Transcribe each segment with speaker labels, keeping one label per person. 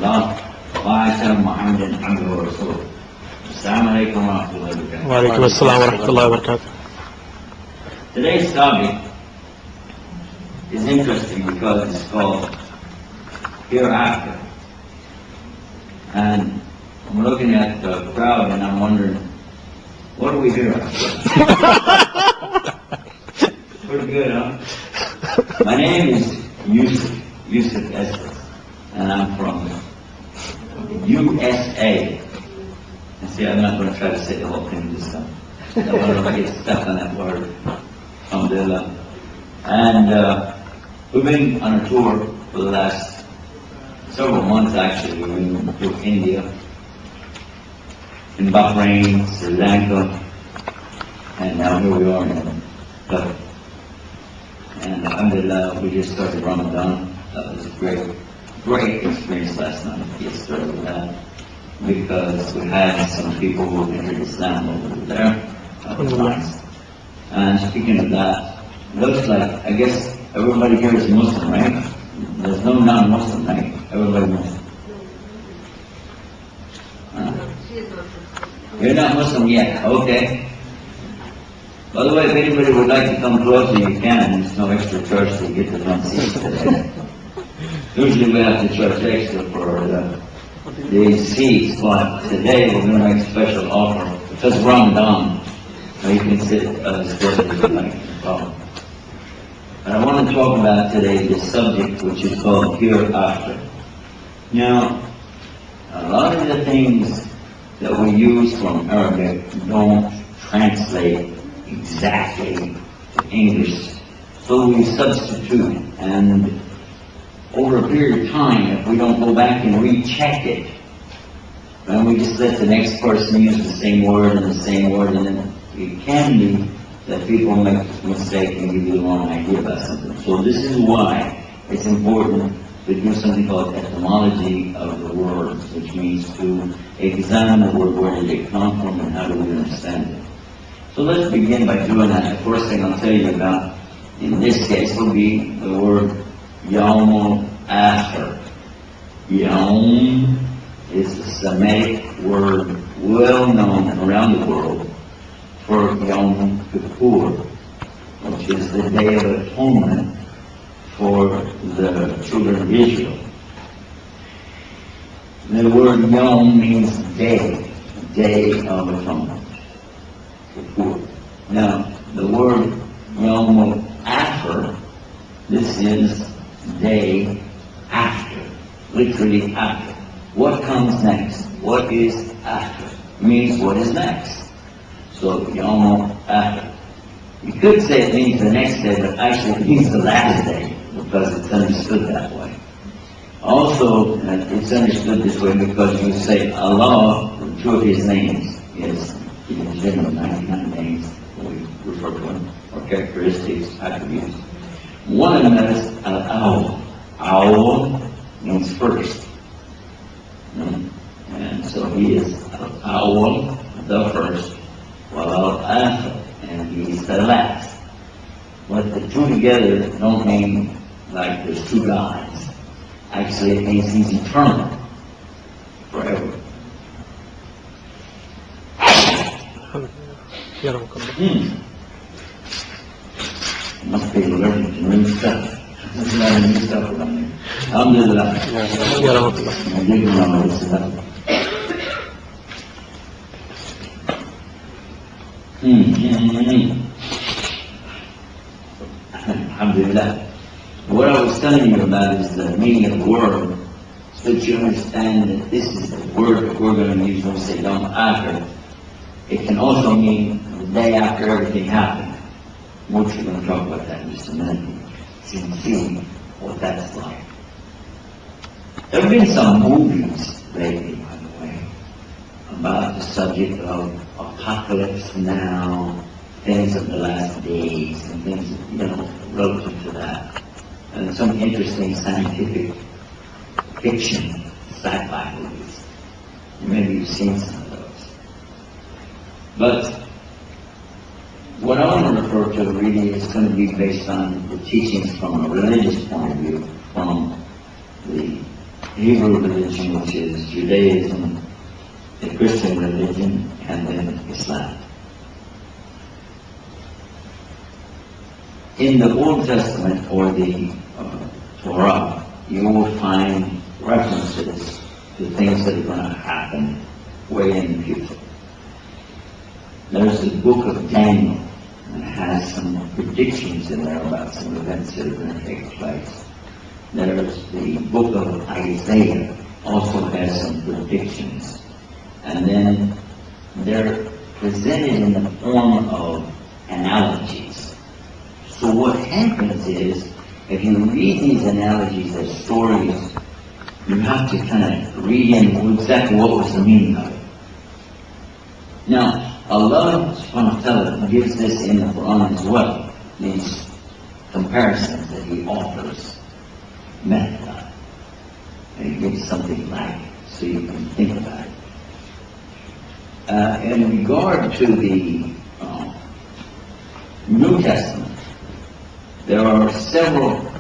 Speaker 1: الله وآخر محمد عبده ورسوله. السلام عليكم ورحمة الله وبركاته.
Speaker 2: وعليكم السلام ورحمة الله وبركاته.
Speaker 1: Today's topic is interesting because it's called Hereafter. And I'm looking at the crowd and I'm wondering, what do we hear after? Pretty good, huh? My name is Yusuf Estes, and I'm from USA. And see, I'm not going to try to say the whole thing this time. I don't want to get stuck on that word. Alhamdulillah. And we've been on a tour for the last several months, actually. We've been to India, in Bahrain, Sri Lanka, and now here we are in Qatar. And alhamdulillah, we just started Ramadan. That was a great experience last night to get started with that, because we had some people who entered Islam over there. That was nice. And speaking of that, it looks like, I guess everybody here is Muslim, right? There's no non-Muslim, right? Everybody Muslim. You're not Muslim yet, okay. By the way, if anybody would like to come closer, you can. There's no extra charge to get the front seats today. Usually we have to charge extra for the seats, but today we're going to make a special offer because Ramadan. So you can sit as close as you like, no problem. But I want to talk about today the subject which is called Hereafter. Now, a lot of the things that we use from Arabic don't translate exactly to English, so we substitute, and over a period of time, if we don't go back and recheck it, then we just let the next person use the same word, and then it can be that people make a mistake and give you the wrong idea about something. So this is why it's important to do something called etymology of the words, which means to examine the word, where did it come from and how do we understand it. So let's begin by doing that. The first thing I'll tell you about, in this case, will be the word Yawm al-Akhir. Yawm is a Semitic word well known around the world for Yawm Kippur, which is the Day of Atonement for the children of Israel. The word Yawm means day of atonement. Now, the word Yawm al-Akhir, this is day after, literally after. What comes next? What is after? Means what is next. So, Yawm al-Akhir. You could say it means the next day, but actually it means the last day, because it's understood that way. Also, it's understood this way because you say Allah, two of His names, is in general 99 names we refer to Him, or characteristics, attributes. One of them is Al-Awwal. Awwal means first. And so He is Al-Awwal, the first, while Al-Akhir, and He's the last. But the two together don't mean like there's two gods. Actually, it means He's eternal, forever. Must be learning to new stuff. This is not new stuff around here. Alhamdulillah. Alhamdulillah. What I was telling you about is the meaning of the word, so that you understand that this is the word that we're going to use when we say Yawm al-Akhir. It can also mean the day after everything happened. Which we're going to talk about that in just a minute. So you can see what that's like. There have been some movies lately, by the way, about the subject of apocalypse now, things of the last days, and things, relative to that. And some interesting scientific fiction, sci-fi movies. Maybe you've seen some of those. But what I want to refer to really is going to be based on the teachings from a religious point of view, from the Hebrew religion, which is Judaism, the Christian religion, and then Islam. In the Old Testament, or the Torah, you will find references to things that are going to happen way in the future. There's the book of Daniel, and it has some predictions in there about some events that are going to take place. There's the book of Isaiah, also has some predictions. And then they're presented in the form of analogies. So what happens is, if you read these analogies as stories, you have to kind of read in exactly what was the meaning of it. Now, Allah subhanahu wa ta'ala gives this in the Quran as well, these comparisons that He offers, method, and He gives something like it, so you can think about it. In regard to the New Testament, there are several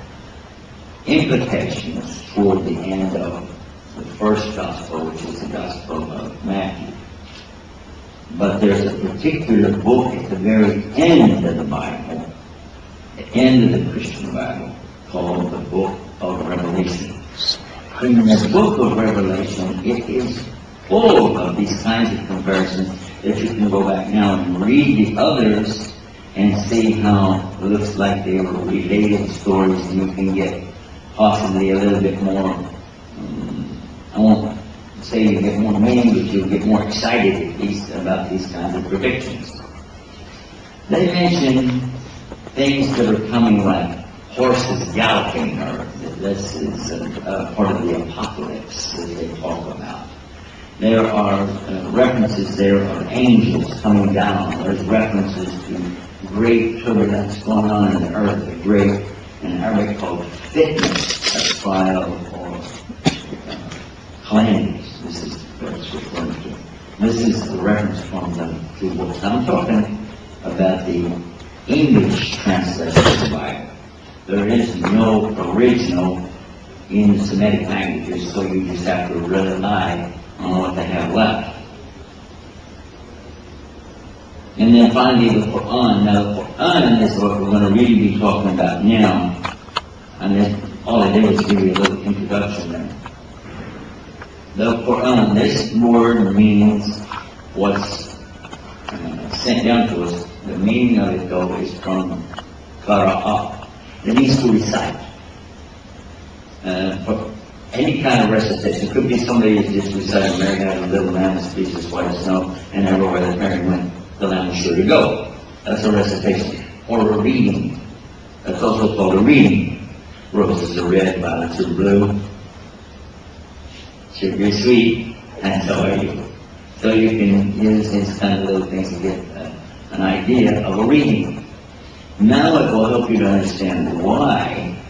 Speaker 1: implications toward the end of the first gospel, which is the Gospel of Matthew. But there's a particular book at the very end of the Bible, the end of the Christian Bible, called the Book of Revelation. In the Book of Revelation, it is full of these kinds of comparisons that you can go back now and read the others and see how it looks like they were related stories, and you can get possibly a little bit more, I won't say you get more meaning, but you'll get more excited at least about these kinds of predictions. They mention things that are coming like horses galloping, or this is part of the apocalypse that they talk about. There are references there of angels coming down. There's references to great turbulence going on in the earth, a great, in Arabic called fitness, a trial or calamities. This is what it's referring to. This is the reference from the two books. I'm talking about the English translation of the Bible. There is no original in the Semitic languages, so you just have to rely on what they have left. And then finally the Quran. Now the Quran is what we're going to really be talking about now. And then all I did was give you a little introduction there. The Quran, this word means what's sent down to us. The meaning of it, though, is from qara'ah. It means to recite. For any kind of recitation. It could be somebody who's just reciting, Mary had a little lamb, as speaks as white as snow, and everywhere that Mary went, the lamb was sure to go. That's a recitation. Or a reading. That's also called a reading. Roses are red, violets are blue. Sugar is sweet, and so are you. So you can use these kind of little things to get an idea of a reading. Now it will help you to understand why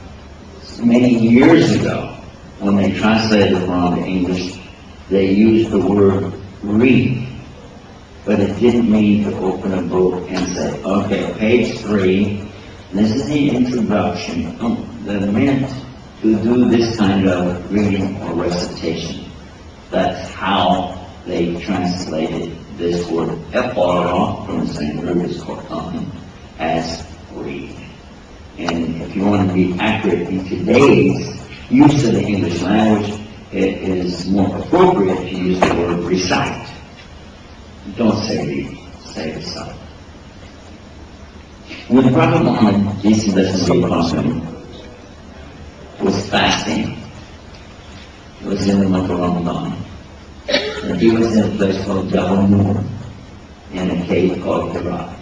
Speaker 1: many years ago, when they translated the Quran to English, they used the word read. But it didn't mean to open a book and say, okay, page 3, this is the introduction. That meant to do this kind of reading or recitation. That's how they translated this word Iqra, from the same root as Quran, as read. And if you want to be accurate in today's use of the English language, it is more appropriate to use the word recite. Don't say read, say recite. When Prophet Muhammad, peace and blessings be upon him, was fasting, it was in the month of Ramadan, and he was in a place called Jabal Nur, in a cave called Hira.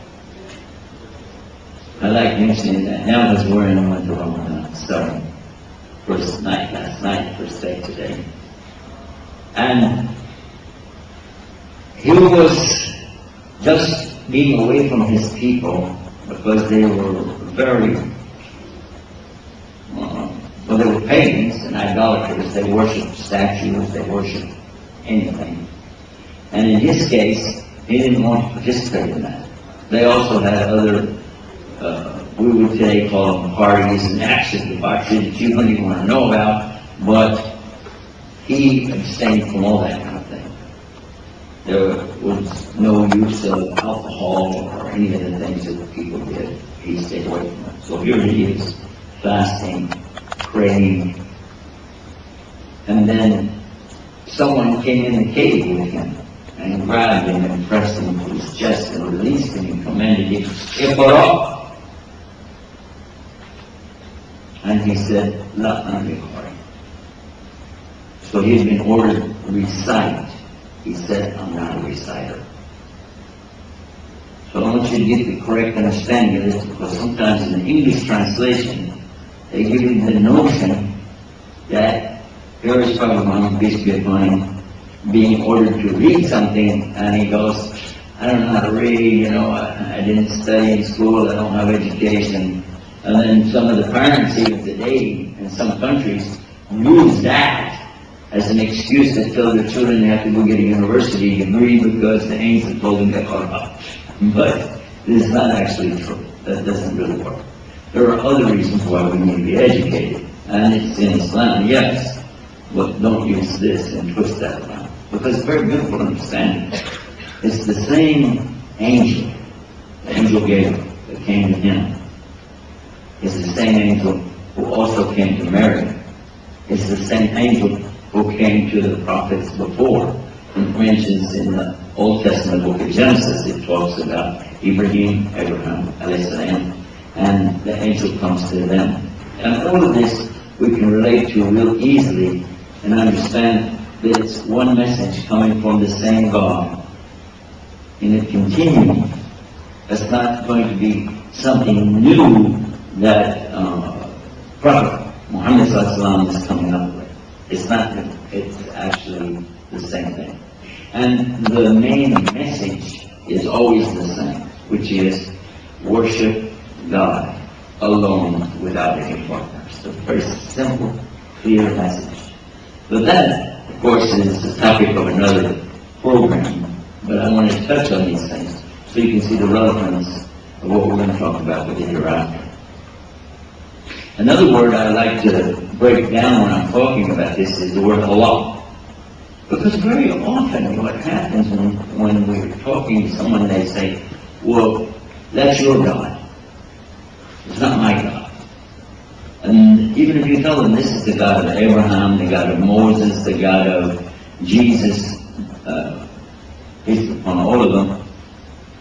Speaker 1: I like mentioning that now as we're in the month of Ramadan, starting first night last night, first day today. And he was just being away from his people because they were very, well, they were pagans and idolaters. They worshipped statues, they worshipped anything. And in his case, he didn't want to participate in that. They also had other, we would today call them parties and actions, debauchery that you don't even want to know about, but he abstained from all that kind of thing. There was no use of alcohol or any of the things that people did. He stayed away from it. So here he is, fasting, praying, and then someone came in the cave with him and grabbed him and pressed him to his chest and released him and commanded him, "Iqra." And he said, "La anbiqari." So he had been ordered to recite. He said, "I'm not a reciter." So I want you to get the correct understanding of this, because sometimes in the English translation, they give you the notion that here is Prophet Muhammad, peace be upon him, being ordered to read something, and he goes, "I don't know how to read, I didn't study in school, I don't have education." And then some of the parents even today in some countries use that as an excuse to tell their children they have to go get a university degree because the angel told them to Quran. But this is not actually true. That doesn't really work. There are other reasons why we need to be educated, and it's in Islam, yes, but don't use this and twist that around, because it's very beautiful to understand. It's the same angel, the angel Gabriel, that came to him. It's the same angel who also came to Mary. It's the same angel who came to the prophets before. And for instance, in the Old Testament book of Genesis, it talks about Abraham, alayhi salam, and the angel comes to them. And all of this we can relate to real easily and understand that it's one message coming from the same God in a continuum. It's not going to be something new that Prophet Muhammad is coming up with. It's not, it's actually the same thing. And the main message is always the same, which is worship God alone without any partners. It's a very simple, clear message. But that, of course, is the topic of another program. But I want to touch on these things so you can see the relevance of what we're going to talk about with the hereafter. Another word I like to break down when I'm talking about this is the word Allah. Because very often what happens when we're talking to someone, they say, "Well, that's your God. It's not my God." And even if you tell them this is the God of Abraham, the God of Moses, the God of Jesus, peace upon all of them,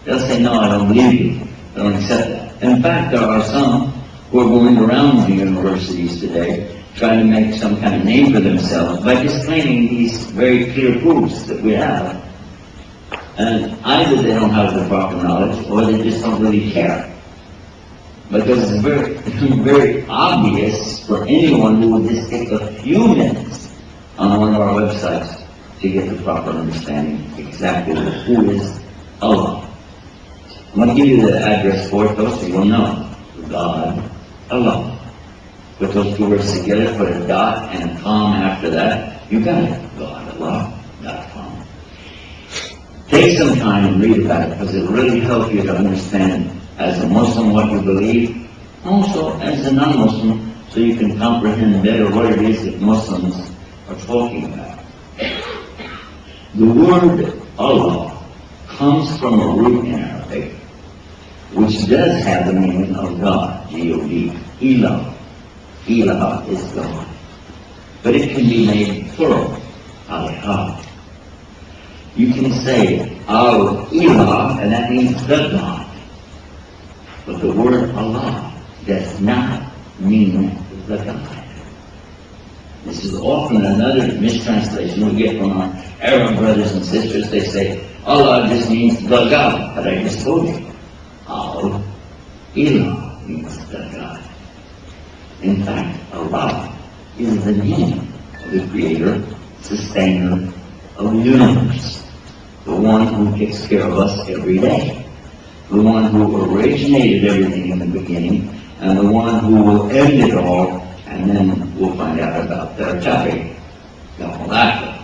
Speaker 1: they'll say, "No, I don't believe you. I don't accept that." In fact, there are some who are going around the universities today trying to make some kind of name for themselves by just claiming these very clear proofs that we have. And either they don't have the proper knowledge or they just don't really care. Because it's very, very obvious for anyone who would just take a few minutes on one of our websites to get the proper understanding exactly who is Allah. I'm going to give you the address for it though, so you'll know. God, Allah. Put those two words together, put a dot and a comma after that, you got it. GodAllah.com. Take some time and read about it, because it'll really help you to understand as a Muslim what you believe, also as a non-Muslim, so you can comprehend better what it is that Muslims are talking about. The word Allah comes from a root in Arabic, which does have the meaning of God, G-O-D, Ilah. Ilah is God. But it can be made plural, Allah. You can say Al-Ilah, and that means the God. But the word Allah does not mean the God. This is often another mistranslation we get from our Arab brothers and sisters. They say, Allah just means the God. But I just told you, Al-Ilah means the God. In fact, Allah is the name of the creator, sustainer of the universe, the one who takes care of us every day, the one who originated everything in the beginning, and the one who will end it all, and then we'll find out about their topic, the hereafter.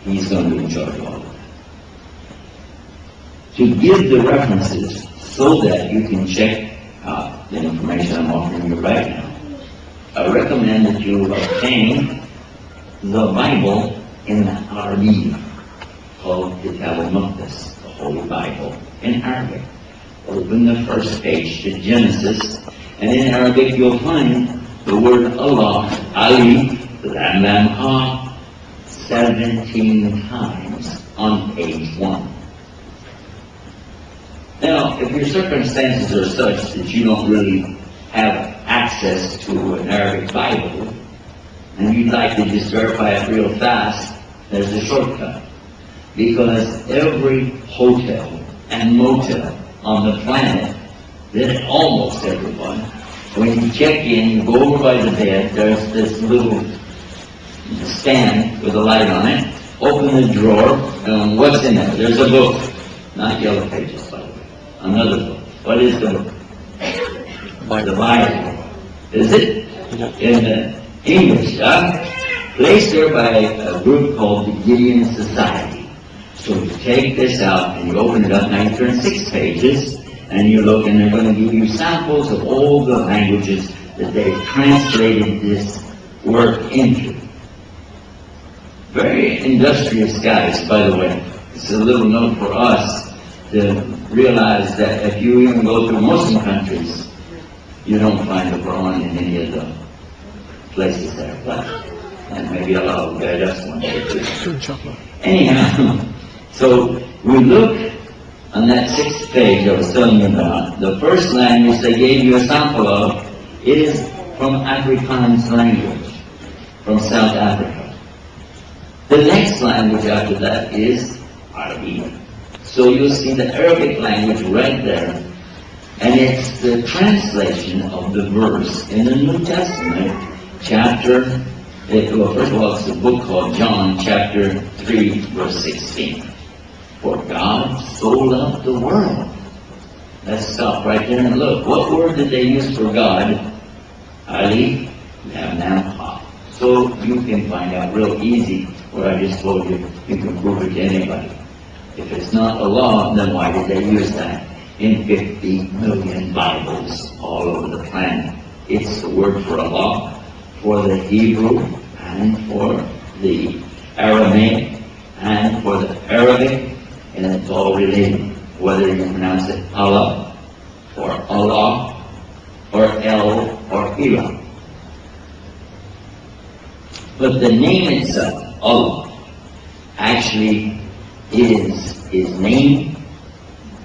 Speaker 1: He's going to be in charge of all of it. To give the references so that you can check the information I'm offering you right now. I recommend that you obtain the Bible in Arabic, called Kitab al-Muqaddas, the Holy Bible, in Arabic. Open the first page to Genesis, and in Arabic you'll find the word Allah, Ali, Lam Lam Ha, 17 times on page 1. Now, if your circumstances are such that you don't really have access to an Arabic Bible, and you'd like to just verify it real fast, there's a shortcut. Because every hotel and motel on the planet, then almost everyone, when you check in, you go over by the bed, there's this little stand with a light on it, open the drawer, and what's in there? There's a book. Not Yellow Pages, by the way. Another book. What is the book? The Bible. Is it? In English, placed there by a group called the Gideon Society. So you take this out and you open it up, now you turn 6 pages, and you look, and they're going to give you samples of all the languages that they've translated this work into. Very industrious guys, by the way. It's a little note for us to realize that if you even go through Muslim countries, you don't find the Quran in any of the places there. But, and maybe Allah will guide us one day too. Anyhow, so we look on that 6th page I was telling you about. The first language they gave you a sample of is from Afrikaans language, from South Africa. The next language after that is Arabic. So you'll see the Arabic language right there, and it's the translation of the verse in the New Testament, chapter, well, first of all, it's a book called John, chapter 3, verse 16. For God so loved the world. Let's stop right there and look. What word did they use for God? Ali, Lam Lam Ha. So you can find out real easy what I just told you. You can prove it to anybody. If it's not Allah, then why did they use that in 50 million Bibles all over the planet? It's the word for Allah, for the Hebrew, and for the Aramaic, and for the Arabic, and it's all related, whether you pronounce it Allah, or Allah, or El, or Ilah. But the name itself, Allah, actually is His name,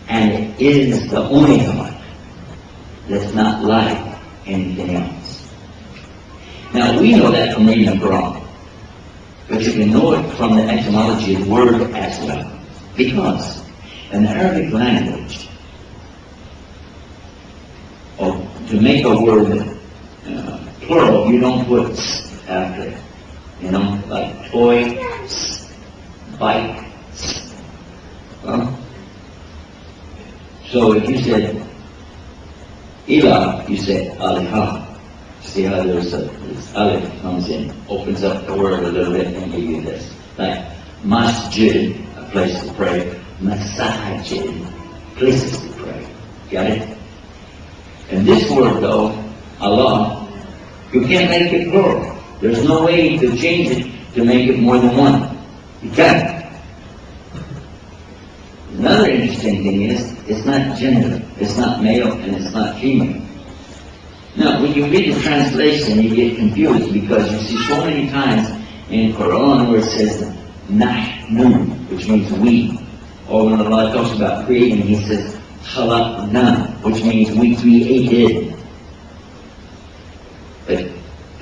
Speaker 1: and it is the only God that's not like anything else. Now, we know that from reading the Quran, but you can know it from the etymology of the word as well. Because in the Arabic language, to make a word plural, you don't put s after it. You know, like toy, bike. So if you said Ilah, you say Alihah. See how there's this Alif comes in, opens up the word a little bit and give you this. Like masjid, a place to pray. Masajid, places to pray. Got it? And this word though, Allah, you can't make it plural. There's no way to change it to make it more than one. You can't. Another interesting thing is, it's not gender. It's not male and it's not female. Now, when you read the translation, you get confused because you see so many times in Quran where it says Nahnu, which means we. Or when Allah talks about creating, He says Khalaqna, which means we created. But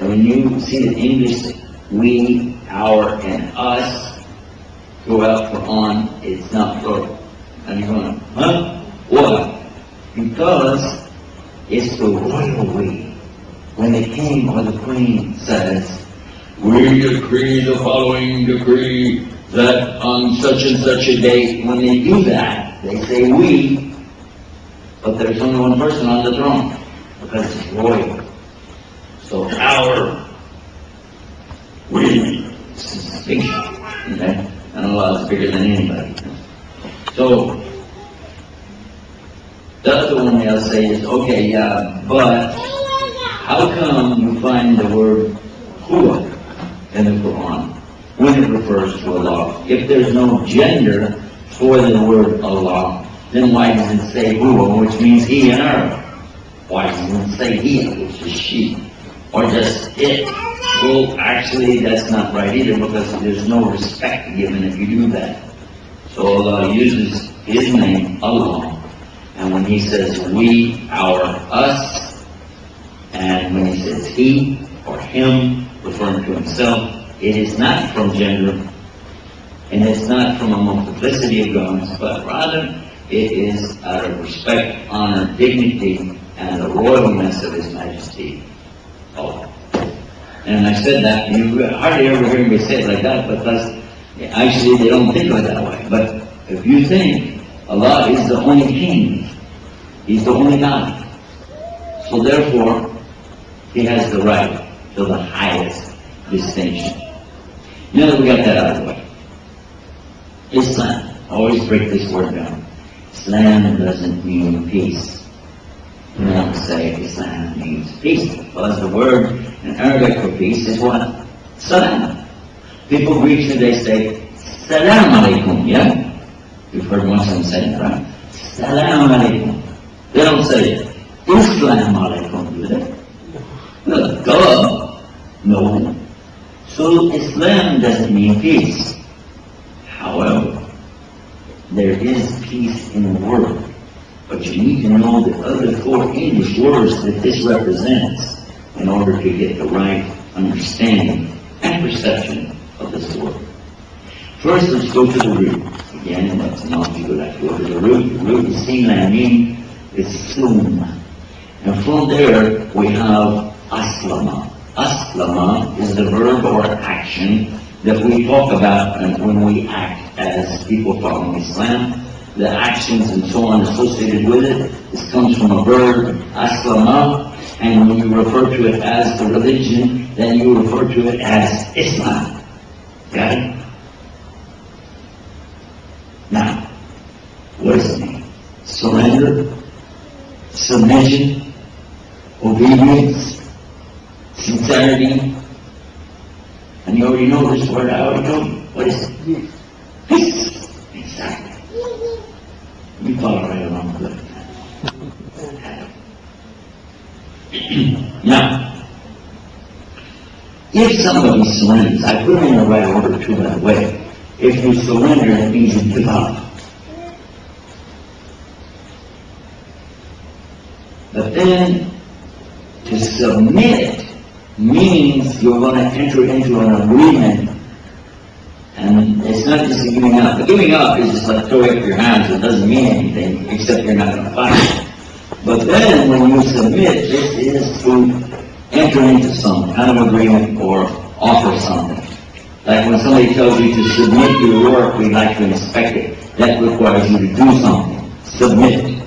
Speaker 1: when you see the English we, our, and us throughout Quran, it's not plural. And you're going, huh? Why? Because it's the royal we. When the king or the queen says, we decree the following decree that on such and such a date, when they do that, they say we, but there's only one person on the throne, because it's royal. So our, we, this is a big shot, okay? And Allah is bigger than anybody. So, the other one they'll say is, okay, yeah, but how come you find the word huwa in the Quran when it refers to Allah. If there's no gender for the word Allah, then why does it say huwa, which means he in Arabic? Why doesn't it say he, which is she? Or just it? Well, actually, that's not right either, because there's no respect given if you do that. So Allah uses His name, Allah, and when He says we, our, us, and when He says he or him, referring to Himself, it is not from gender, and it's not from a multiplicity of garments, but rather it is out of respect, honor, dignity, and the royalness of His Majesty. Oh. And I said that, you hardly ever hear me say it like that, because actually they don't think of it that way. But if you think Allah is the only King, He's the only God, so therefore He has the right to the highest distinction. Now that we got that out of the way, Islam, always break this word down. Islam doesn't mean peace. You don't say Islam means peace, because the word in Arabic for peace is what? Salam. People greet you, they say, Salam alaikum, yeah? You've heard Muslims say that, right? Salam alaikum. They don't say Islam alaikum, do they? Well, duh. No. So Islam doesn't mean peace. However, there is peace in the word. But you need to know the other 4 English words that this represents in order to get the right understanding and perception of this word. First, let's go to the root. Again, that's not you have to go to the root. The root is seen and mean is sum. And from there, we have aslama. Aslama is the verb or action that we talk about when we act as people following Islam. The actions and so on associated with it, this comes from a verb, aslama, and when you refer to it as the religion, then you refer to it as Islam. Got it? Now, what does it mean? Surrender, submission, obedience, sincerity. And you already know this word, I already told you. What is it? Peace. Exactly. You follow right along good. Now, if somebody surrenders, I put them in the right order too, by the way. If you surrender, that means you give up. But then, to submit means you're going to enter into an agreement. And it's not just a giving up. The giving up is just like throwing up your hands. It doesn't mean anything, except you're not going to fight. But then, when you submit, this is to enter into some kind of agreement or offer something. Like when somebody tells you to submit your work, we'd like to inspect it. That requires you to do something. Submit.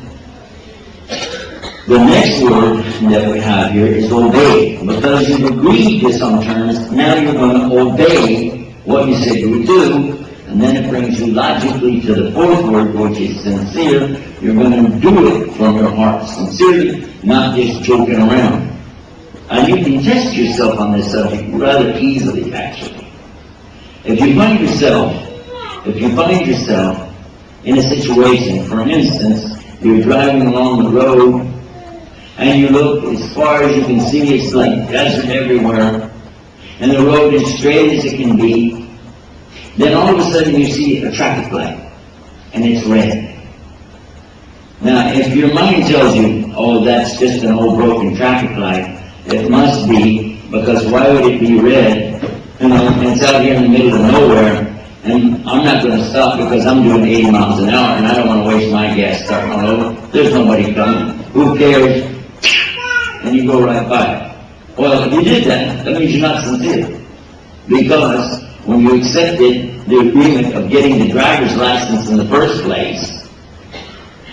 Speaker 1: The next word that we have here is obey. Because you've agreed to some terms, now you're going to obey what you said you would do, and then it brings you logically to the 4th word, which is sincere. You're going to do it from your heart sincerely, not just joking around. And you can test yourself on this subject rather easily, actually. If you find yourself in a situation, for instance, you're driving along the road, and you look as far as you can see, it's like desert everywhere, and the road is straight as it can be, then all of a sudden you see a traffic light, and it's red. Now, if your mind tells you, oh, that's just an old broken traffic light, it must be, because why would it be red? You know, and it's out here in the middle of nowhere, and I'm not going to stop because I'm doing 80 miles an hour, and I don't want to waste my gas starting all over. There's nobody coming. Who cares? And you go right by. Well, if you did that, that means you're not sincere. Because when you accepted the agreement of getting the driver's license in the first place,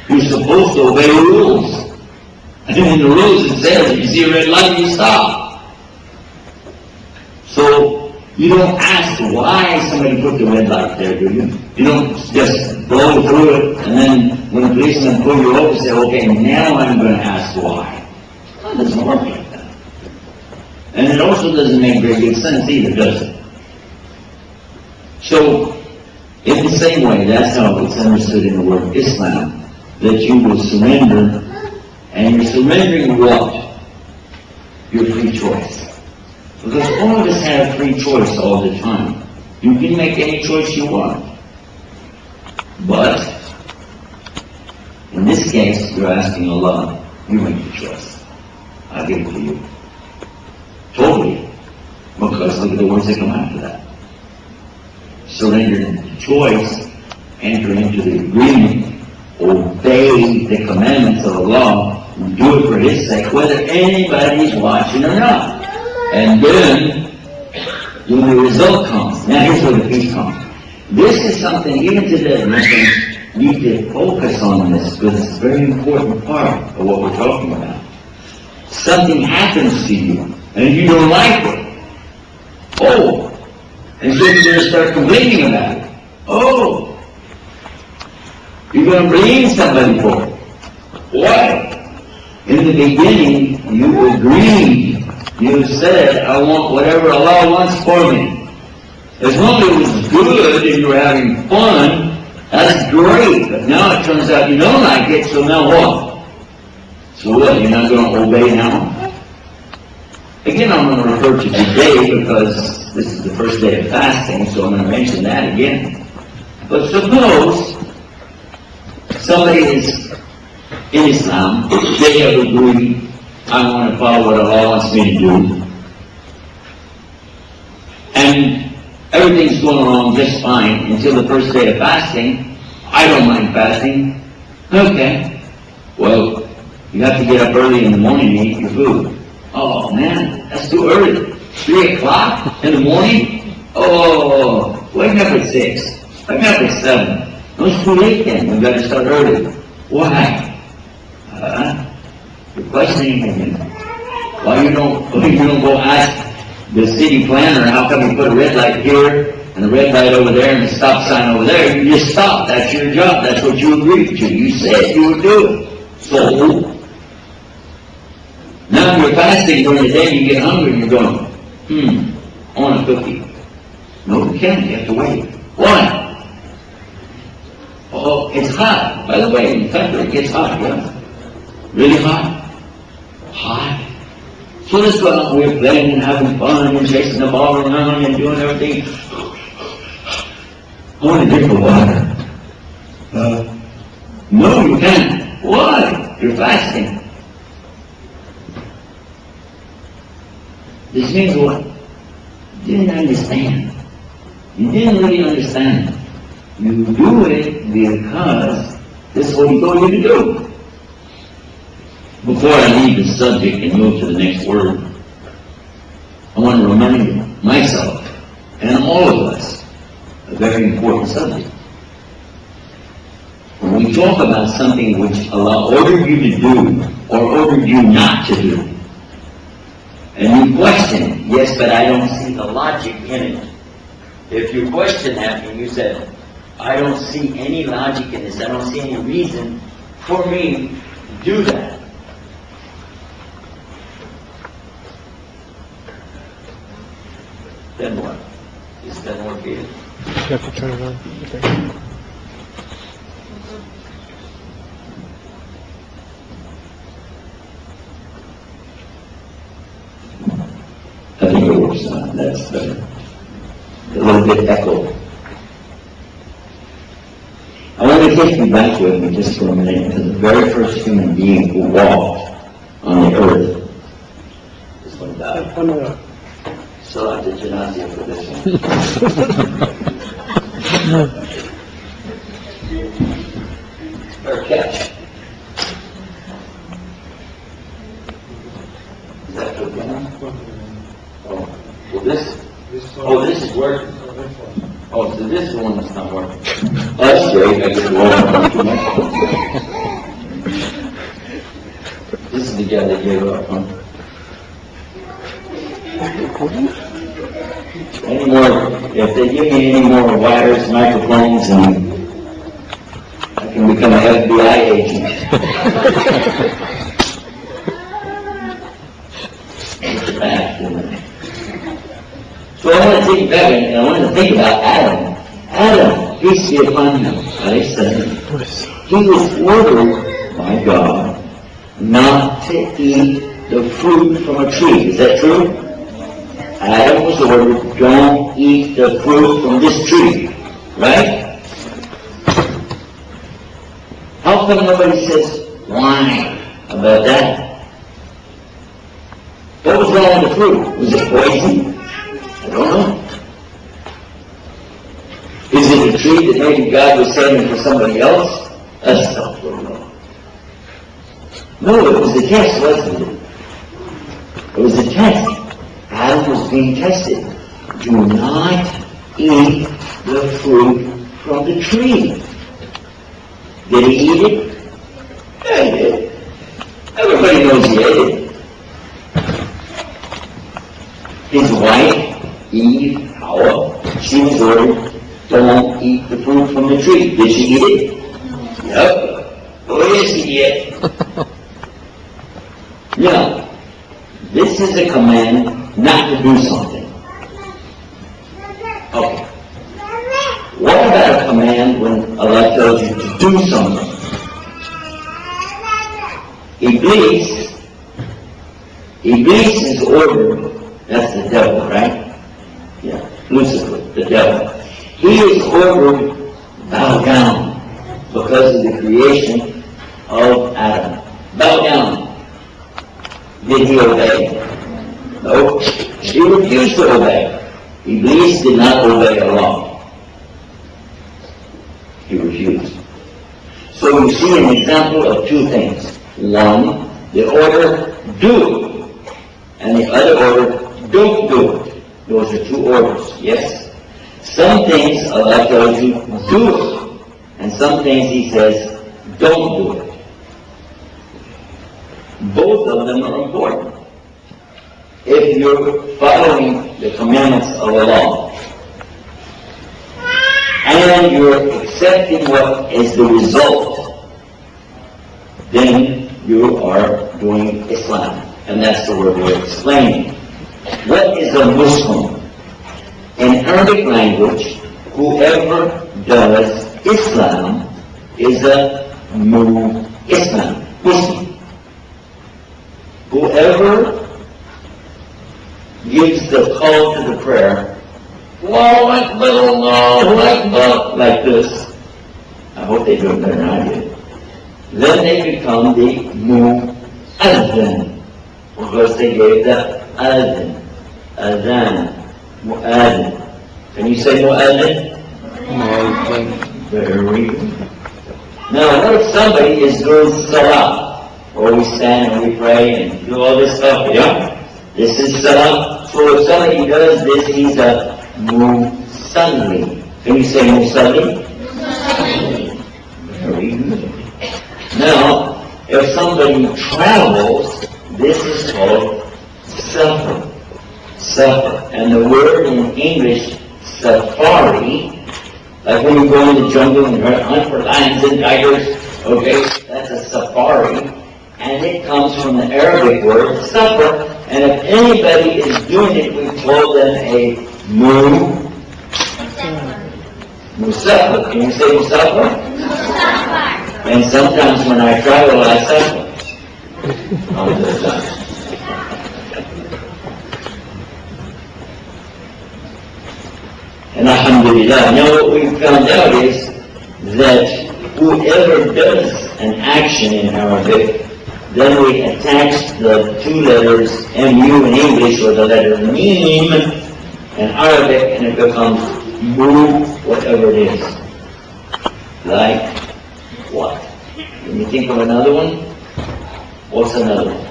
Speaker 1: you're supposed to obey the rules. And in the rules it says, if you see a red light, you stop. So, you don't ask why somebody put the red light there, do you? You don't just blow through it, and then when the policeman pull you over, say, okay, now I'm going to ask why. It doesn't work like that. And it also doesn't make very good sense either, does it? So, in the same way, that's how it's understood in the word Islam, that you will surrender, and you're surrendering what? Your free choice. Because all of us have free choice all the time. You can make any choice you want. But, in this case, you're asking Allah, you make the choice. I'll give it to you. Totally. Because look at the words that come after that. Surrender the choice, enter into the agreement, obey the commandments of Allah, and do it for His sake, whether anybody's watching or not. And then, when the result comes, now here's where the peace comes. This is something, even today, Muslims need to focus on this, because it's a very important part of what we're talking about. Something happens to you, and you don't like it. Oh! And so you're going to start complaining about it. Oh! You're going to blame somebody for it. Why? In the beginning, you agreed. You said, I want whatever Allah wants for me. As long as it was good and you were having fun, that's great. But now it turns out you don't like it, so now what? So what? You're not going to obey now? Again, I'm going to refer to today because this is the first day of fasting, so I'm going to mention that again. But suppose somebody is in Islam, they have agreed, I want to follow what Allah wants me to do, and everything's going along just fine until the first day of fasting. I don't mind fasting. Okay. Well, you have to get up early in the morning to eat your food. Oh man, that's too early. 3 o'clock in the morning? Oh, wake up at 6. Wake up at 7. No, it's too late then. We've got to start early. Why? You're questioning him. Why you don't go ask the city planner, how come you put a red light here and a red light over there and a stop sign over there? You just stop. That's your job. That's what you agreed to. You said you would do it. So, now you're fasting during the day, you get hungry and you're going, I want a cookie. No, you can't. You have to wait. Why? Oh, it's hot. By the way, in the country it gets hot, yeah? Really hot? Hot. So let's go out, we're playing and having fun and chasing the ball around and doing everything. I want to drink of water. No, you can't. Why? You're fasting. This means what? You didn't understand. You didn't really understand. You do it because this is what He told you to do. Before I leave the subject and move to the next word, I want to remind myself and all of us a very important subject. When we talk about something which Allah ordered you to do or ordered you not to do, and you question, yes, but I don't see the logic in it. If you question that and you said, I don't see any logic in this, I don't see any reason for me to do that. Then what? Is that more good?
Speaker 2: You have to turn it on. Okay.
Speaker 1: I think it works now. That's better. A little bit echo. I want to take you back with me just for a minute to the very first human being who walked on the earth. This one died. Salat al-Janazah for this one. Or catch. Is that good enough? Oh, well this is working. Oh, so this is the one that's not working. Oh, that's great. I get to work. This is the guy that gave up, huh? Any more, if they give me any more wires, microphones, and I can become an FBI agent. It's back, isn't it? So I want to take you back and I want to think about Adam. Adam, peace be upon him, I said, he was ordered by God not to eat the fruit from a tree. Is that true? Adam was ordered, don't eat the fruit from this tree. Right? How come nobody says why about that? What was wrong with the fruit? Was it poison? I don't know. Is it a tree that maybe God was saving for somebody else? That's not what we know. No, it was the test, wasn't it? It was the test. Adam was being tested. Do not eat the fruit from the tree. Did he eat it? Yeah, he did. Everybody knows he ate it. His wife, Eve, Hawa, she was ordered, don't eat the fruit from the tree. Did she eat it? Yep. Oh, yes, he did. Now, this is a command not to do something. Okay. What about a command when Allah tells you to do something? Iblis is ordered, that's the devil, right? Yeah, Lucifer, the devil. He is ordered, bow down, because of the creation of Adam. Bow down. Did he obey? No. He refused to obey. Iblis did not obey Allah. He refused. So you see an example of two things. One, the order, do it. And the other order, don't do it. Those are two orders, yes? Some things Allah tells you, do it. And some things He says, don't do it. Both of them are important. If you're following the commandments of Allah, and you're accepting what is the result, then you are doing Islam. And that's the word we're explaining. What is a Muslim? In Arabic language, whoever does Islam is a Islam, Muslim. Whoever gives the call to the prayer, Allahu Akbar, Allahu Akbar, like this. I hope they do it better than I did. Then they become the Mu'adhan, because they gave the Adhan, Mu'adhan. Can you say Mu'adhan? Mu'adhan. Very good. Now, what if somebody is doing Salah? Or we stand and we pray and do all this stuff, yeah? This is Salah. So if somebody does this, he's a Musalli. Can you say Musalli? Musalli. Very good. Now, if somebody travels, this is called Safar. Safar. And the word in English, safari, like when you go in the jungle and hunt for lions and tigers, okay, that's a safari. And it comes from the Arabic word, safar. And if anybody is doing it, we call them a Musafir. Can you say Musafir? And sometimes when I travel, I suffer. All the time. And alhamdulillah, now what we found out is that whoever does an action in Arabic, then we attach the two letters MU in English or the letter Mim in Arabic, and it becomes Mu, whatever it is. Like what? Can you think of another one? What's another one?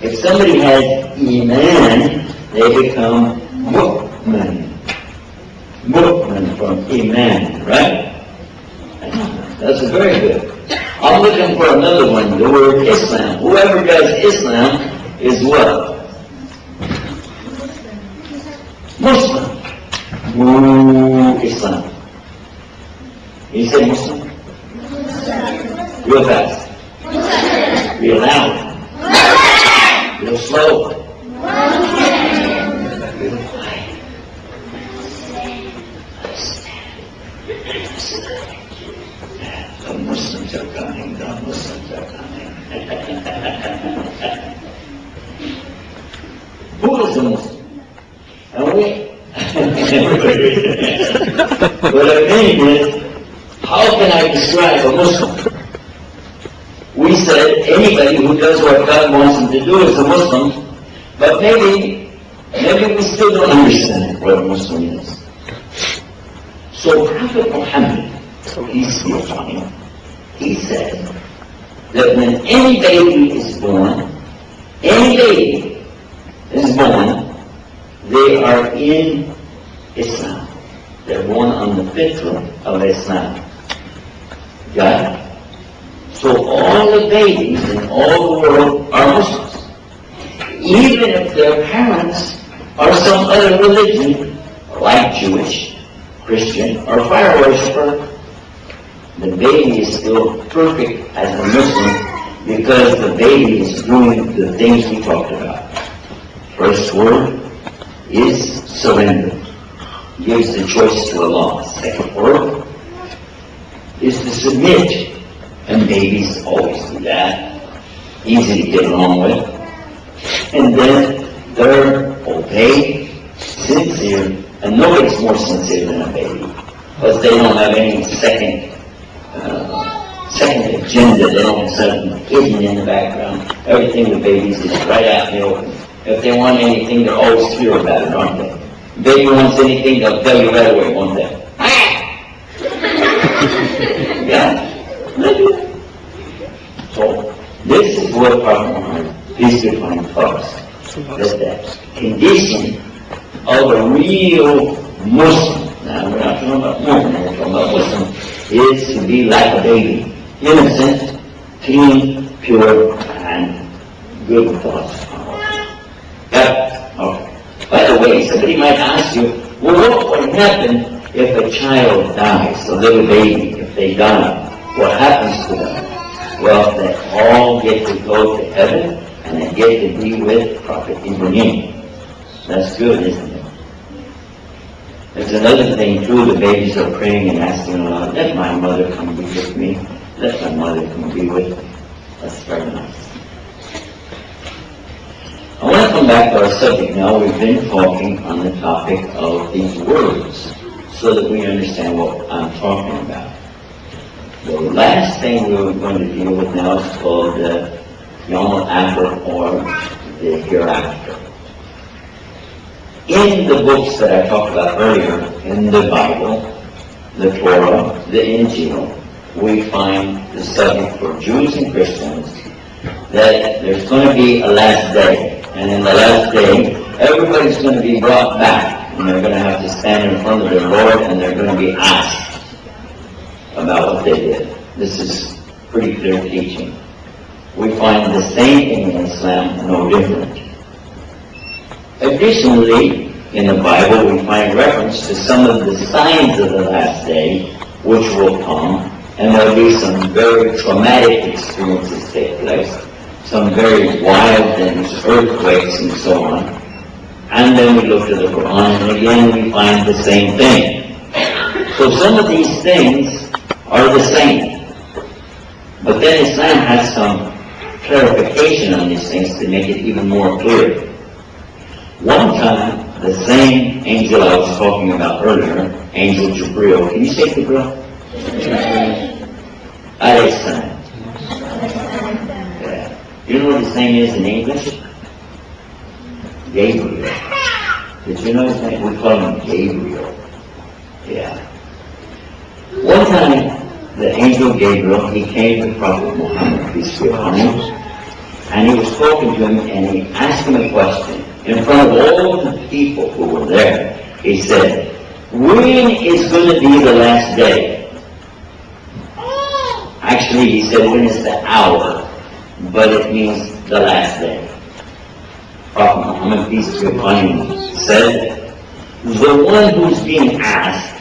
Speaker 1: If somebody has Iman, they become Mu'min. Mu'min from Iman, right? That's very good. I'm looking for another one, the word Islam. Whoever does Islam is what? Muslim. Islam. Can you say Muslim? Real fast. Real loud. Real slow. Who is a Muslim? And we, but the thing is, how can I describe a Muslim? We said anybody who does what God wants him to do is a Muslim, but maybe we still don't understand what a Muslim is. So Prophet Muhammad, peace be upon him, he said that when any baby is born, they are in Islam. They're born on the fitrah of Islam. Got it? So all the babies in all the world are Muslims. Even if their parents are some other religion, like Jewish, Christian, or fire worshiper, the baby is still perfect as a Muslim because the baby is doing the things we talked about. First word is surrender. Gives the choice to Allah. Second word is to submit. And babies always do that. Easy to get along with. And then third, obey, sincere. And nobody's more sincere than a baby. Because they don't have any second agenda. They don't have something hidden in the background. Everything the babies is right out in the open. If they want anything, they're always clear about it, aren't they? Baby wants anything, they'll tell you right away, won't they? Yeah. So, this is what Prophet Muhammad, peace be upon him, taught us. That the condition of a real Muslim, now we're not talking about Muslim, we're talking about Muslim, is to be like a baby. Innocent, clean, pure, and good with thoughts. Okay. By the way, somebody might ask you, well, what would happen if a child dies, a little baby, if they die? What happens to them? Well, they all get to go to heaven, and they get to be with Prophet Ibrahim. That's good, isn't it? There's another thing, too. The babies are praying and asking Allah, let my mother come be with me. Let my mother come be with me. That's very nice. I want to come back to our subject now. We've been talking on the topic of these words so that we understand what I'm talking about. The last thing we were going to deal with now is called the Yom Al-Akhir, or the hereafter. In the books that I talked about earlier, in the Bible, the Torah, the Injil, we find the subject for Jews and Christians that there's going to be a last day. And in the last day, everybody's going to be brought back, and they're going to have to stand in front of their Lord, and they're going to be asked about what they did. This is pretty clear teaching. We find the same in Islam, no different. Additionally, in the Bible, we find reference to some of the signs of the last day, which will come, and there will be some very traumatic experiences take place. Some very wild things, earthquakes and so on. And then we look to the Quran, and again we find the same thing. So some of these things are the same. But then Islam has some clarification on these things to make it even more clear. One time, the same angel I was talking about earlier, Angel Jibril, can you say Jibril? Alayhi salam. You know what his name is in English? Gabriel. Did you know his name? We call him Gabriel. Yeah. One time, the angel Gabriel, he came to Prophet Muhammad, peace be upon him, and he was talking to him, and he asked him a question. In front of all the people who were there, he said, when is going to be the last day? Actually, he said, when is the hour? But it means the last day. Prophet Muhammad, peace be upon him, said, the one who's being asked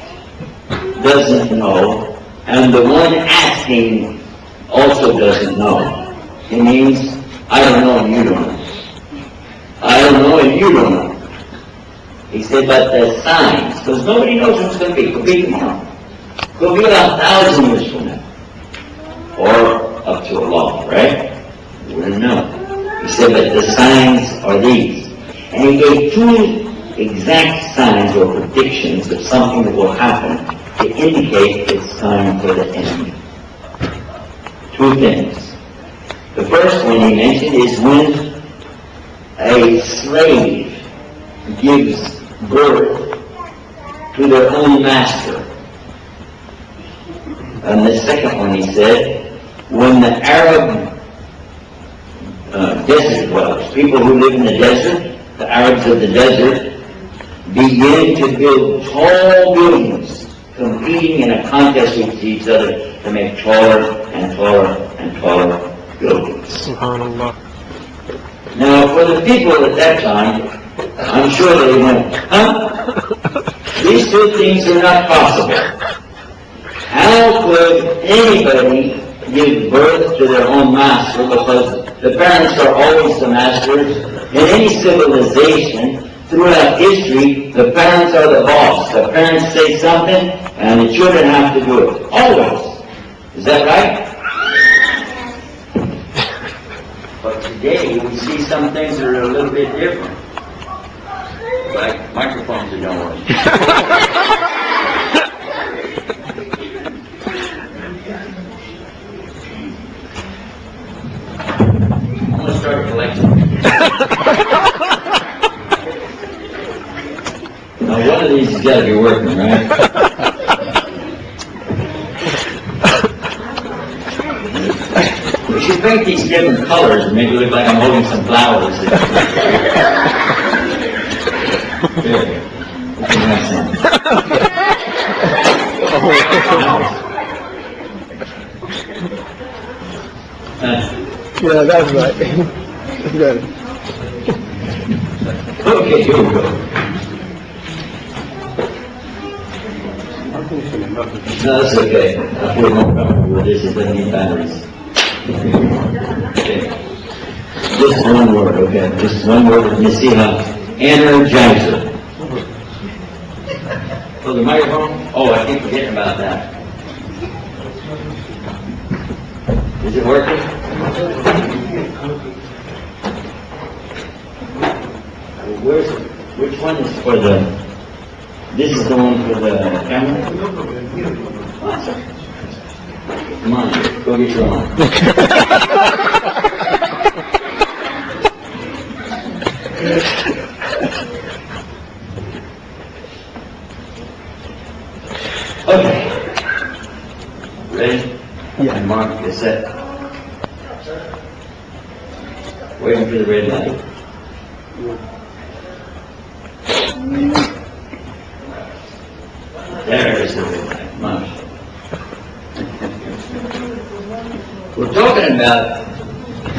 Speaker 1: doesn't know, and the one asking also doesn't know. It means, I don't know and you don't know. I don't know and you don't know. He said, but the signs, because nobody knows what's going to be. Could be tomorrow. Could be about 1,000 years from now. Or up to Allah, right? We wouldn't know. He said, but the signs are these. And he gave two exact signs or predictions of something that will happen to indicate it's time for the end. Two things. The first one he mentioned is when a slave gives birth to their own master. And the second one he said, when the Arab desert dwellers, people who live in the desert, the Arabs of the desert, begin to build tall buildings, competing in a contest with each other to make taller and taller and taller buildings.
Speaker 2: Subhanallah.
Speaker 1: Now, for the people at that time, I'm sure they went, huh? These two things are not possible. How could anybody give birth to their own master? Because the parents are always the masters. In any civilization, throughout history, the parents are the boss. The parents say something, and the children have to do it. Always. Is that right? But today, we see some things that are a little bit different. Like microphones that don't work. I'm going to start a collection. Now, one of these has got to be working, right? We should paint these different colors and make it look like I'm holding some flowers. There. That's a nice one.
Speaker 2: Yeah, that's right. That's good.
Speaker 1: Okay, here we go. No, that's okay. I feel more comfortable with this. It doesn't need batteries. Okay. Just one word, okay? Just one word. You see how energizer. Oh, the microphone? Oh, I keep forgetting about that. Is it working? Where's it? Which one is for the... This is the one for the camera? Awesome. Come on, go get your own. Okay. Ready?
Speaker 2: Yeah.
Speaker 1: And Mark, get set. Waiting for the red light. There is the red light. Come on. We're talking about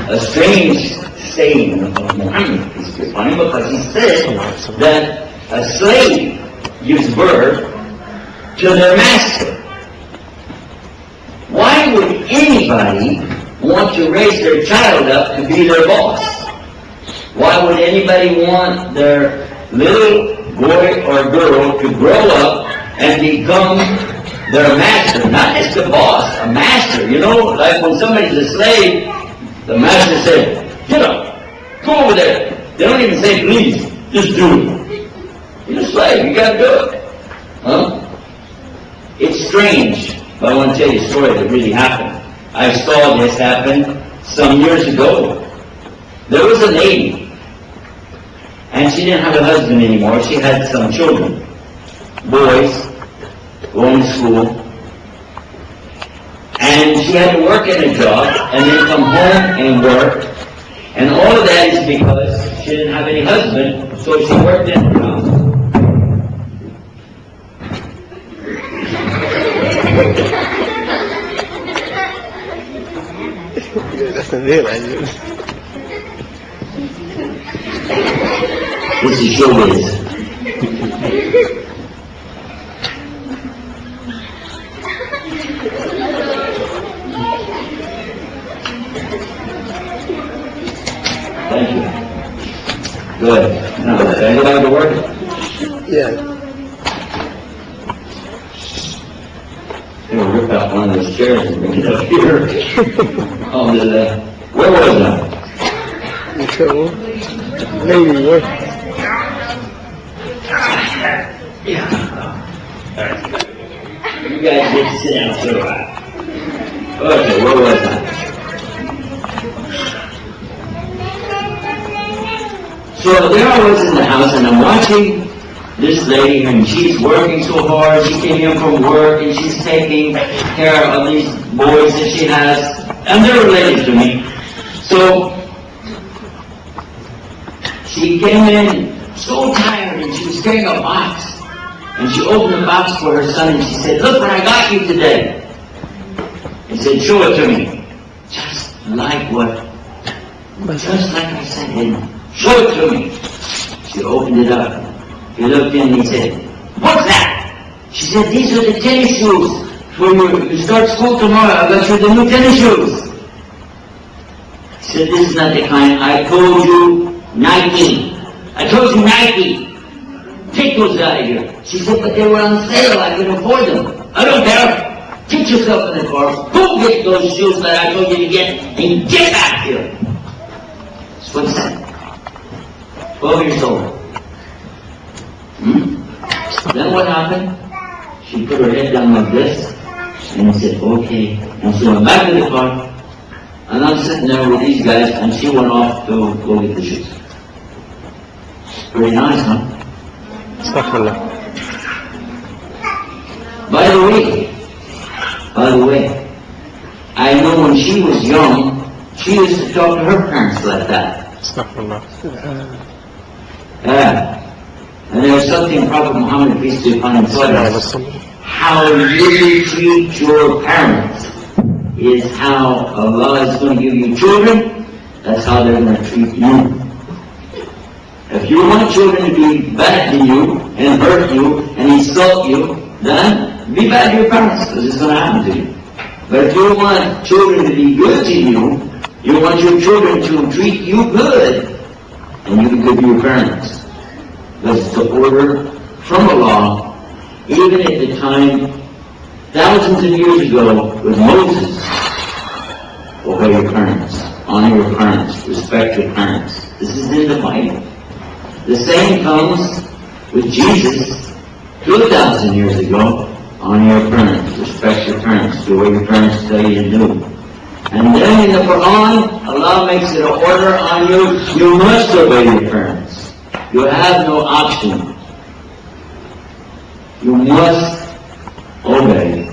Speaker 1: a strange saying of Muhammad, peace be upon him, because he said that a slave gives birth to their master. Why would anybody want to raise their child up to be their boss? Why would anybody want their little boy or girl to grow up and become their master? Not just the boss, a master. You know, like when somebody's a slave, the master said, get up, go over there. They don't even say please, just do it. You're a slave, you gotta do it. Huh? It's strange, but I want to tell you a story that really happened. I saw this happen some years ago. There was a lady, and she didn't have a husband anymore. She had some children, boys, going to school. And she had to work at a job, and then come home and work. And all of that is because she didn't have any husband, so she worked in her house.
Speaker 2: That's the real idea.
Speaker 1: This is showbiz. Thank you. Good. Now, did I go back to work?
Speaker 2: Yeah.
Speaker 1: I'm going to rip out one of those chairs and bring it up here. Where was I?
Speaker 2: You cool? Maybe work.
Speaker 1: You guys get to sit down so right. Okay, where was I? So there I was in the house, and I'm watching this lady, and she's working so hard. She came in from work, and she's taking care of these boys that she has, and they're related to me. So she came in so tired, and she was carrying a box. And she opened the box for her son, and she said, "Look what I got you today." He said, "Show it to me." Just like I said, and show it to me. She opened it up. He looked in and he said, "What's that?" She said, "These are the tennis shoes. When you start school tomorrow, I got you the new tennis shoes." He said, "This is not the kind. I told you Nike. I told you Nike. Take those out of here." She said, "But they were on sale. I could afford them." "I don't care. Get yourself in the car. Go get those shoes that I told you to get and get back here." That's what he said. 12 years old. Then what happened? She put her head down like this, and he said, "Okay." And she went back to the car, and I'm sitting there with these guys, and she went off to go get the shoes. Pretty nice, huh?
Speaker 2: Astaghfirullah.
Speaker 1: By the way, I know when she was young, she used to talk to her parents like that.
Speaker 2: Astaghfirullah.
Speaker 1: Yeah. And there was something Prophet Muhammad, peace be upon him, taught us. How you treat your parents is how Allah is going to give you children. That's how they're going to treat you. If you want children to be bad to you and hurt you and insult you, then be bad to your parents, because it's going to happen to you. But if you want children to be good to you, you want your children to treat you good, and you be good to your parents. That's the order from Allah. Even at the time, thousands of years ago, with Moses, obey your parents, honor your parents, respect your parents. This is in the Bible. The same comes with Jesus 2,000 years ago. Honor your parents, respect your parents, do what your parents tell you to do. And then in the Quran, Allah makes it an order on you. You must obey your parents. You have no option. You must obey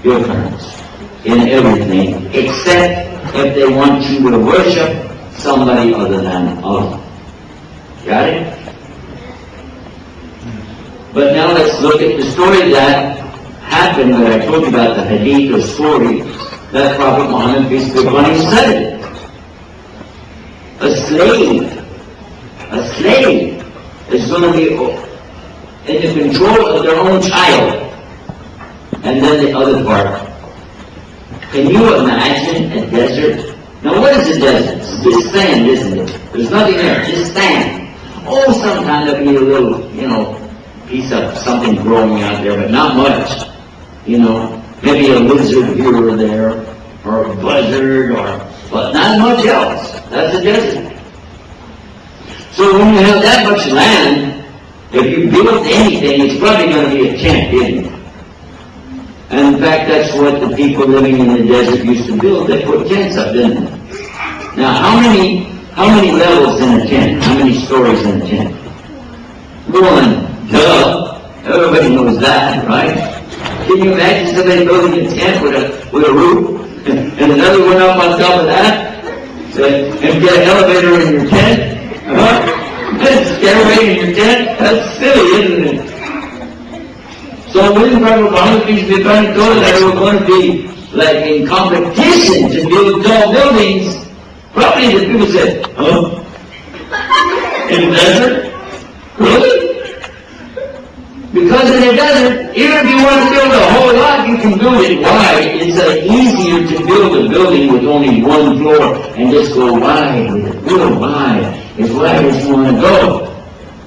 Speaker 1: your parents in everything, except if they want you to worship somebody other than Allah. Got it? But now let's look at the story that happened that I told you about, the hadith or story that Prophet Muhammad, peace be upon him, said. A slave is going to be in the control of their own child. And then the other part. Can you imagine a desert? Now what is a desert? It's just sand, isn't it? There's nothing there, just sand. Oh, sometimes there'll be a little, piece of something growing out there, but not much. Maybe a lizard here or there, or a buzzard, but not much else. That's a desert. So when you have that much land, if you build anything, it's probably going to be a tent, isn't it? And in fact, that's what the people living in the desert used to build. They put tents up, didn't they? Now, how many levels in a tent? How many stories in a tent? One. Duh. Everybody knows that, right? Can you imagine somebody building a tent with a roof and another one up on top of that? And get an elevator in your tent? Get a stairway in your tent? That's silly, isn't it? So when Prophet Muhammad, peace be upon him, told us that we were going to be like in competition to build tall buildings, probably the people said, in the desert? Really? Because in the desert, even if you want to build a whole lot, you can build it wide. It's easier to build a building with only one floor and just go wide with it. Real wide. As wide as you want to go.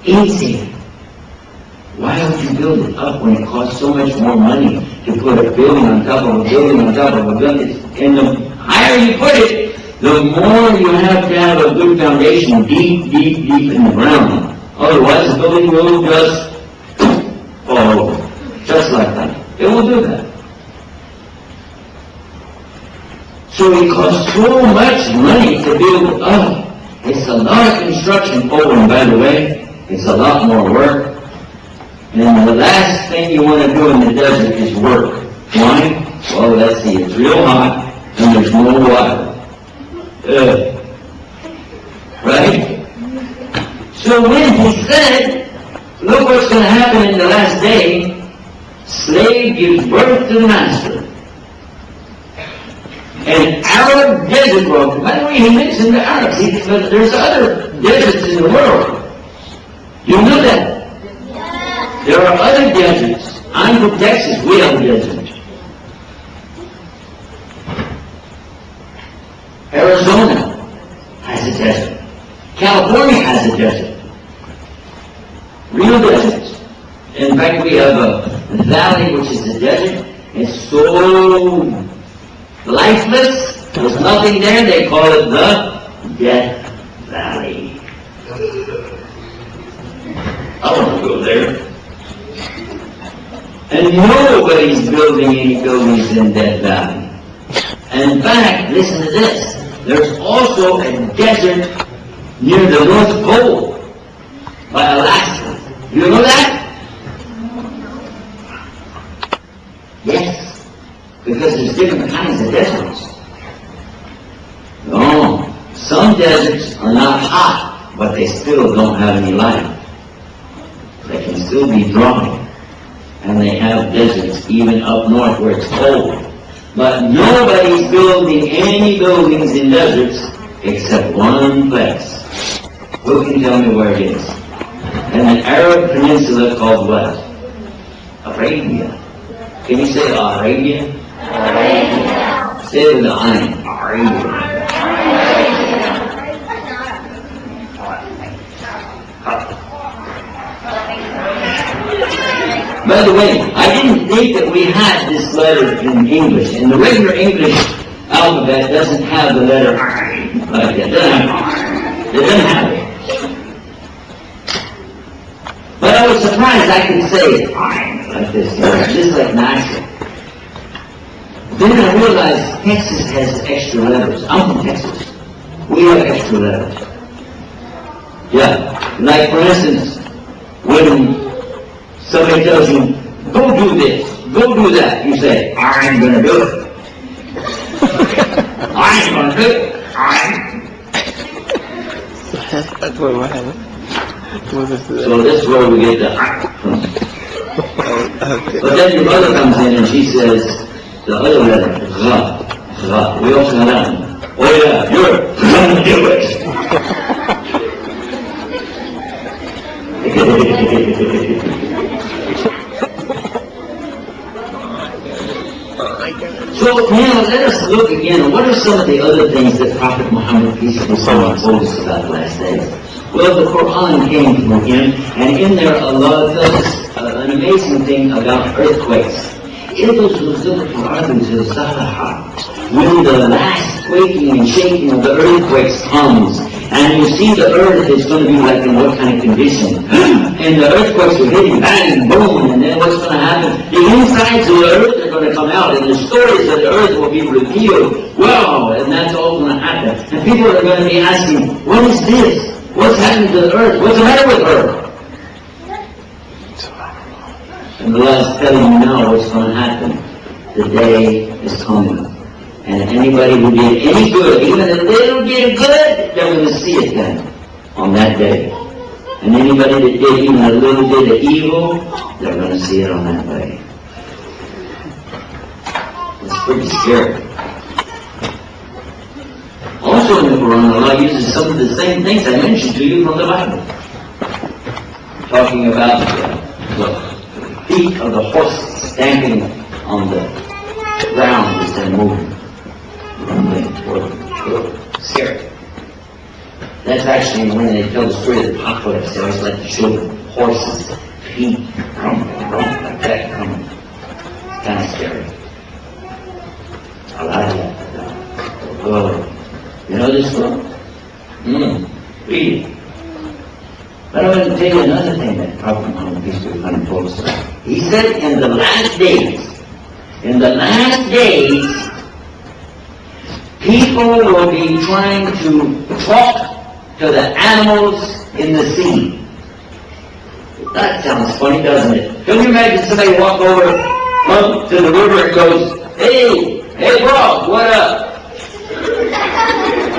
Speaker 1: Easy. Why would you build it up when it costs so much more money to put a building on top of a building on top of a building? And the higher you put it, the more you have to have a good foundation deep, deep, deep in the ground. Otherwise, the building will just fall over. Just like that. It will do that. So it costs so much money to build up. It's a lot of construction. Oh, and by the way, it's a lot more work. And the last thing you want to do in the desert is work. Why? Well, let's see, it's real hot and there's no water. Right? So when he said, look what's going to happen in the last day, slave gives birth to the master. An Arab desert world. By the way, he mentioned the Arabs. But there's other deserts in the world. You know that? There are other deserts. I'm from Texas. We have a desert. Arizona has a desert. California has a desert. Real deserts. In fact, we have a valley which is a desert. It's so lifeless. There's nothing there. They call it the Death Valley. I want to go there. And nobody's building any buildings in Death Valley. And in fact, listen to this. There's also a desert near the North Pole by Alaska. You know that? Yes. Because there's different kinds of deserts. No. Some deserts are not hot, but they still don't have any life. They can still be dry. And they have deserts even up north where it's cold. But nobody's building any buildings in deserts except one place. Who can tell me where it is? In an Arab peninsula called what? Arabia. Can you say Arabia? Arabia. Say it with the Ain. Arabia. By the way, I didn't think that we had this letter in English. And the regular English alphabet doesn't have the letter I like that. It doesn't have it. But I was surprised I could say I like this, just like natural. Then I realized Texas has extra letters. I'm from Texas. We have extra letters. Yeah. Like for instance, when somebody tells you, go do this, go do that. You say, I ain't going to do it. I ain't going to do it.
Speaker 2: That's what happened.
Speaker 1: So this is where we get the from. But then your mother comes in and she says, the other letter, Ra. We also have that one. Oh yeah, you're going to do it. So now let us look again. What are some of the other things that Prophet Muhammad, peace be upon him, told us about the last days? Well, the Quran came from him, and in there Allah tells us an amazing thing about earthquakes. When the last quaking and shaking of the earthquakes comes, and you see the earth is going to be like in what kind of condition. And the earthquakes are hitting, bang, boom, and then what's going to happen? The insides of the earth are going to come out, and the stories of the earth will be revealed. Wow, and that's all going to happen. And people are going to be asking, what is this? What's happening to the earth? What's the matter with her? And Allah is telling you now what's going to happen. The day is coming. And anybody who did any good, even a little bit of good, they're going to see it then, on that day. And anybody that did even a little bit of evil, they're going to see it on that day. It's pretty scary. Also in the Quran, Allah uses some of the same things I mentioned to you from the Bible. Talking about the feet of the horses stamping on the ground as they're moving. Scary. That's actually when they tell the story of the apocalypse, they always like to show the horses' feet like that. It's kind of scary. I like that. Oh. You know this one? Read it. But I want to tell you another thing that Prophet Muhammad, peace be upon him, told us about. He said in the last days, People will be trying to talk to the animals in the sea. That sounds funny, doesn't it? Can you imagine somebody walk over to the river and goes, hey bro, what up?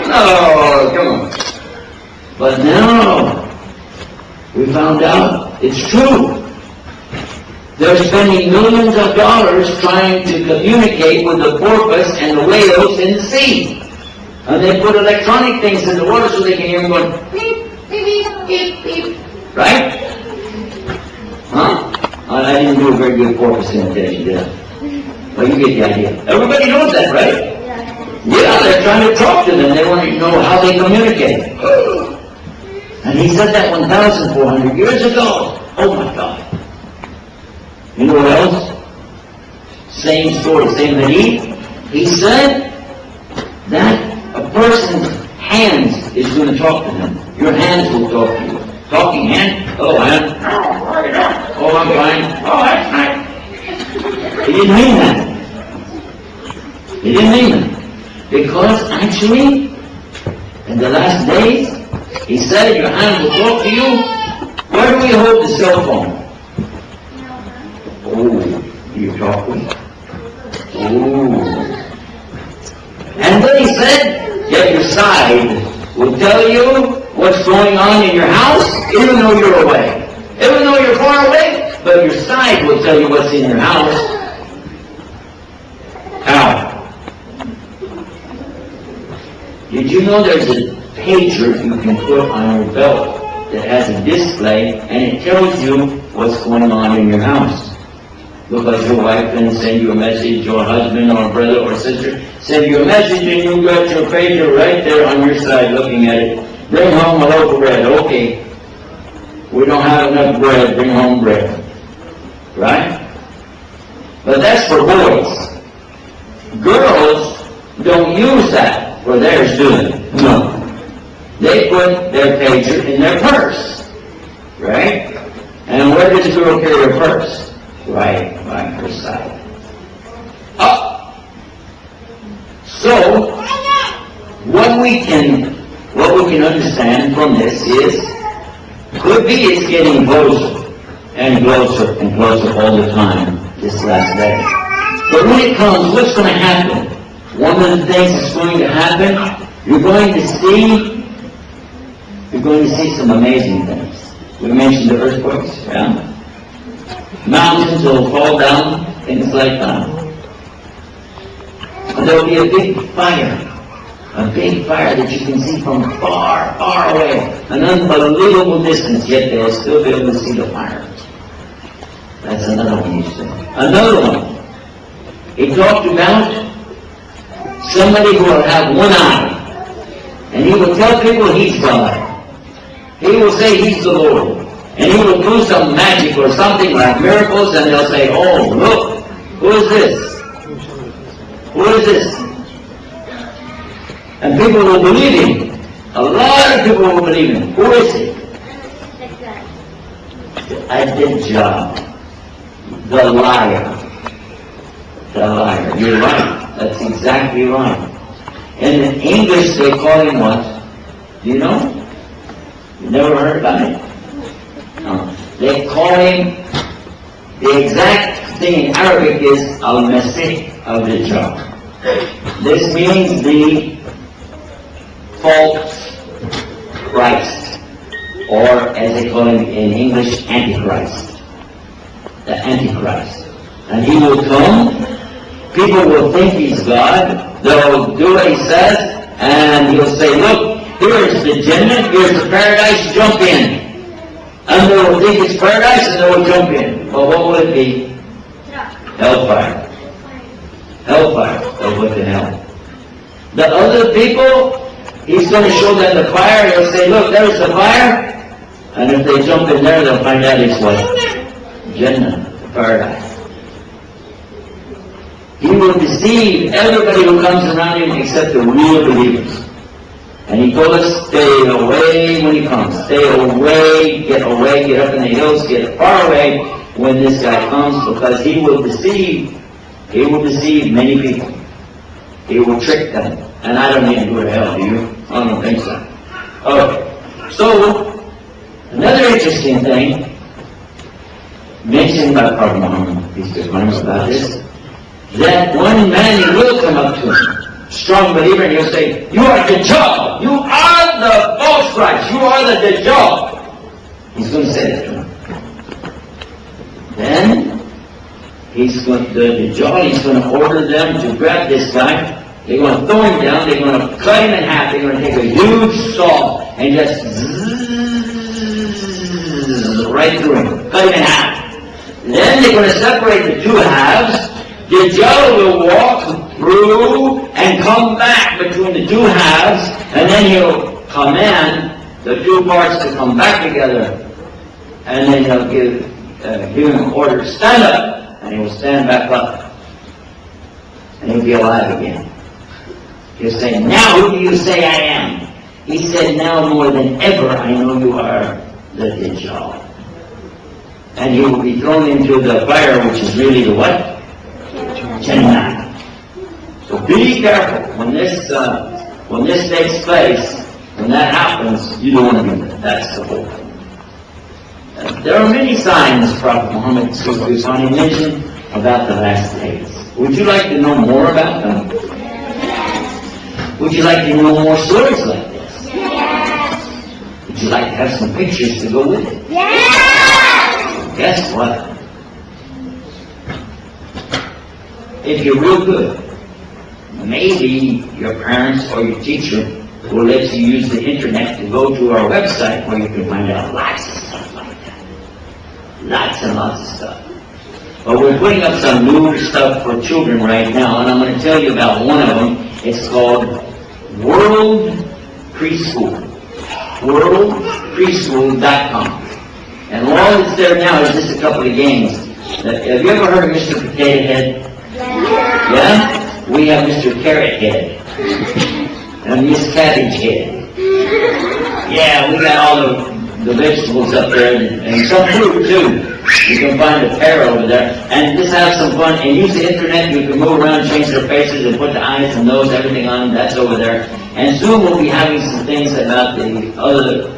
Speaker 1: No, come on. But no, we found out it's true. They're spending millions of dollars trying to communicate with the porpoise and the whales in the sea. And they put electronic things in the water so they can hear them going, beep, beep, beep, beep. Right? Huh? I didn't do a very good porpoise imitation, did I? Well, you get the idea. Everybody knows that, right? Yeah, they're trying to talk to them. They want to know how they communicate. And he said that 1,400 years ago. Oh my God. You know what else? Same story, same hadith. He said that a person's hands is going to talk to him. Your hands will talk to you. Talking hand. Oh, hand. Oh, I'm fine. Oh, that's nice. He didn't mean that. He didn't mean that. Because actually, in the last days, he said your hand will talk to you. Where do we hold the cell phone? Oh, you talk with it. Oh. And then he said that your side will tell you what's going on in your house, even though you're away. Even though you're far away, but your side will tell you what's in your house. How? Did you know there's a pager you can put on your belt that has a display and it tells you what's going on in your house? Because your wife can send you a message, or husband or brother or sister send you a message, and you got your pager right there on your side looking at it. Bring home a loaf of bread. Okay. We don't have enough bread. Bring home bread. Right? But that's for boys. Girls don't use that for theirs, do they? No. They put their pager in their purse. Right? And where does the girl carry her purse? Right by her side. Up. So, what we can understand from this is, could be it's getting closer and closer and closer all the time this last day. But when it comes, what's going to happen? One of the things that's going to happen, you're going to see some amazing things. We mentioned the earthquakes, yeah? Mountains will fall down, things like that. And there will be a big fire that you can see from far, far away, an unbelievable distance, yet they'll still be able to see the fire. That's another one you see. Another one. He talked about somebody who will have one eye, and he will tell people he's God. He will say he's the Lord. And he will do some magic or something like miracles, and they'll say, oh, look, who is this? Who is this? And people will believe him. A lot of people will believe him. Who is he? Ad-Dajjal. The liar. The liar. You're right. That's exactly right. And in English they call him what? Do you know? You never heard about it? No. They call him, the exact thing in Arabic is Al-Masih al-Dajjal. This means the false Christ, or as they call him in English, Antichrist. The Antichrist. And he will come, people will think he's God, they'll do what he says, and he'll say, look, here's the Jannah, here's the paradise, jump in. And they will think it's paradise and they will jump in. But what will it be? Hellfire. Hellfire. They'll go to hell. The other people, he's going to show them the fire. He'll say, look, there's the fire. And if they jump in there, they'll find out it's what? Jannah, paradise. He will deceive everybody who comes around him except the real believers. And he told us, stay away when he comes. Stay away, get up in the hills, get far away when this guy comes, because he will deceive many people. He will trick them. And I don't need to go to hell, do you? I don't think so. Okay. So, another interesting thing mentioned by Prophet Muhammad, peace be upon him, about this, that one man he will come up to him, strong believer, and he'll say, "You are Dajjal! You are the false Christ! You are the Dajjal!" He's going to say that to him. Then, the Dajjal, he's going to order them to grab this guy. They're going to throw him down. They're going to cut him in half. They're going to take a huge saw and just zzz right through him. Cut him in half. Then they're going to separate the two halves. Dajjal will walk through and come back between the two halves, and then he'll command the two parts to come back together, and then he'll give him an order, stand up, and he will stand back up, and he'll be alive again. He'll say, "Now who do you say I am?" He said, "Now more than ever I know you are the Dajjal." And he will be thrown into the fire, which is really the what? Jannah. So be careful when this takes place. When that happens, you don't want to be there. That's the whole thing. There are many signs Prophet Muhammad mentioned about the last days. Would you like to know more about them? Would you like to know more stories like this? Yes. Would you like to have some pictures to go with it? Yes. Guess what? If you're real good, maybe your parents or your teacher will let you use the internet to go to our website where you can find out lots of stuff like that. Lots and lots of stuff. But we're putting up some new stuff for children right now, and I'm going to tell you about one of them. It's called World Preschool. WorldPreschool.com. And all that's there now is just a couple of games. Have you ever heard of Mr. Potato Head? Yeah? We have Mr. Carrot Head. And Miss Cabbage Head. Yeah, we got all the vegetables up there, and some fruit too. You can find a pear over there. And just have some fun and use the internet. You can move around, change their faces, and put the eyes and nose, everything on them. That's over there. And soon we'll be having some things about the other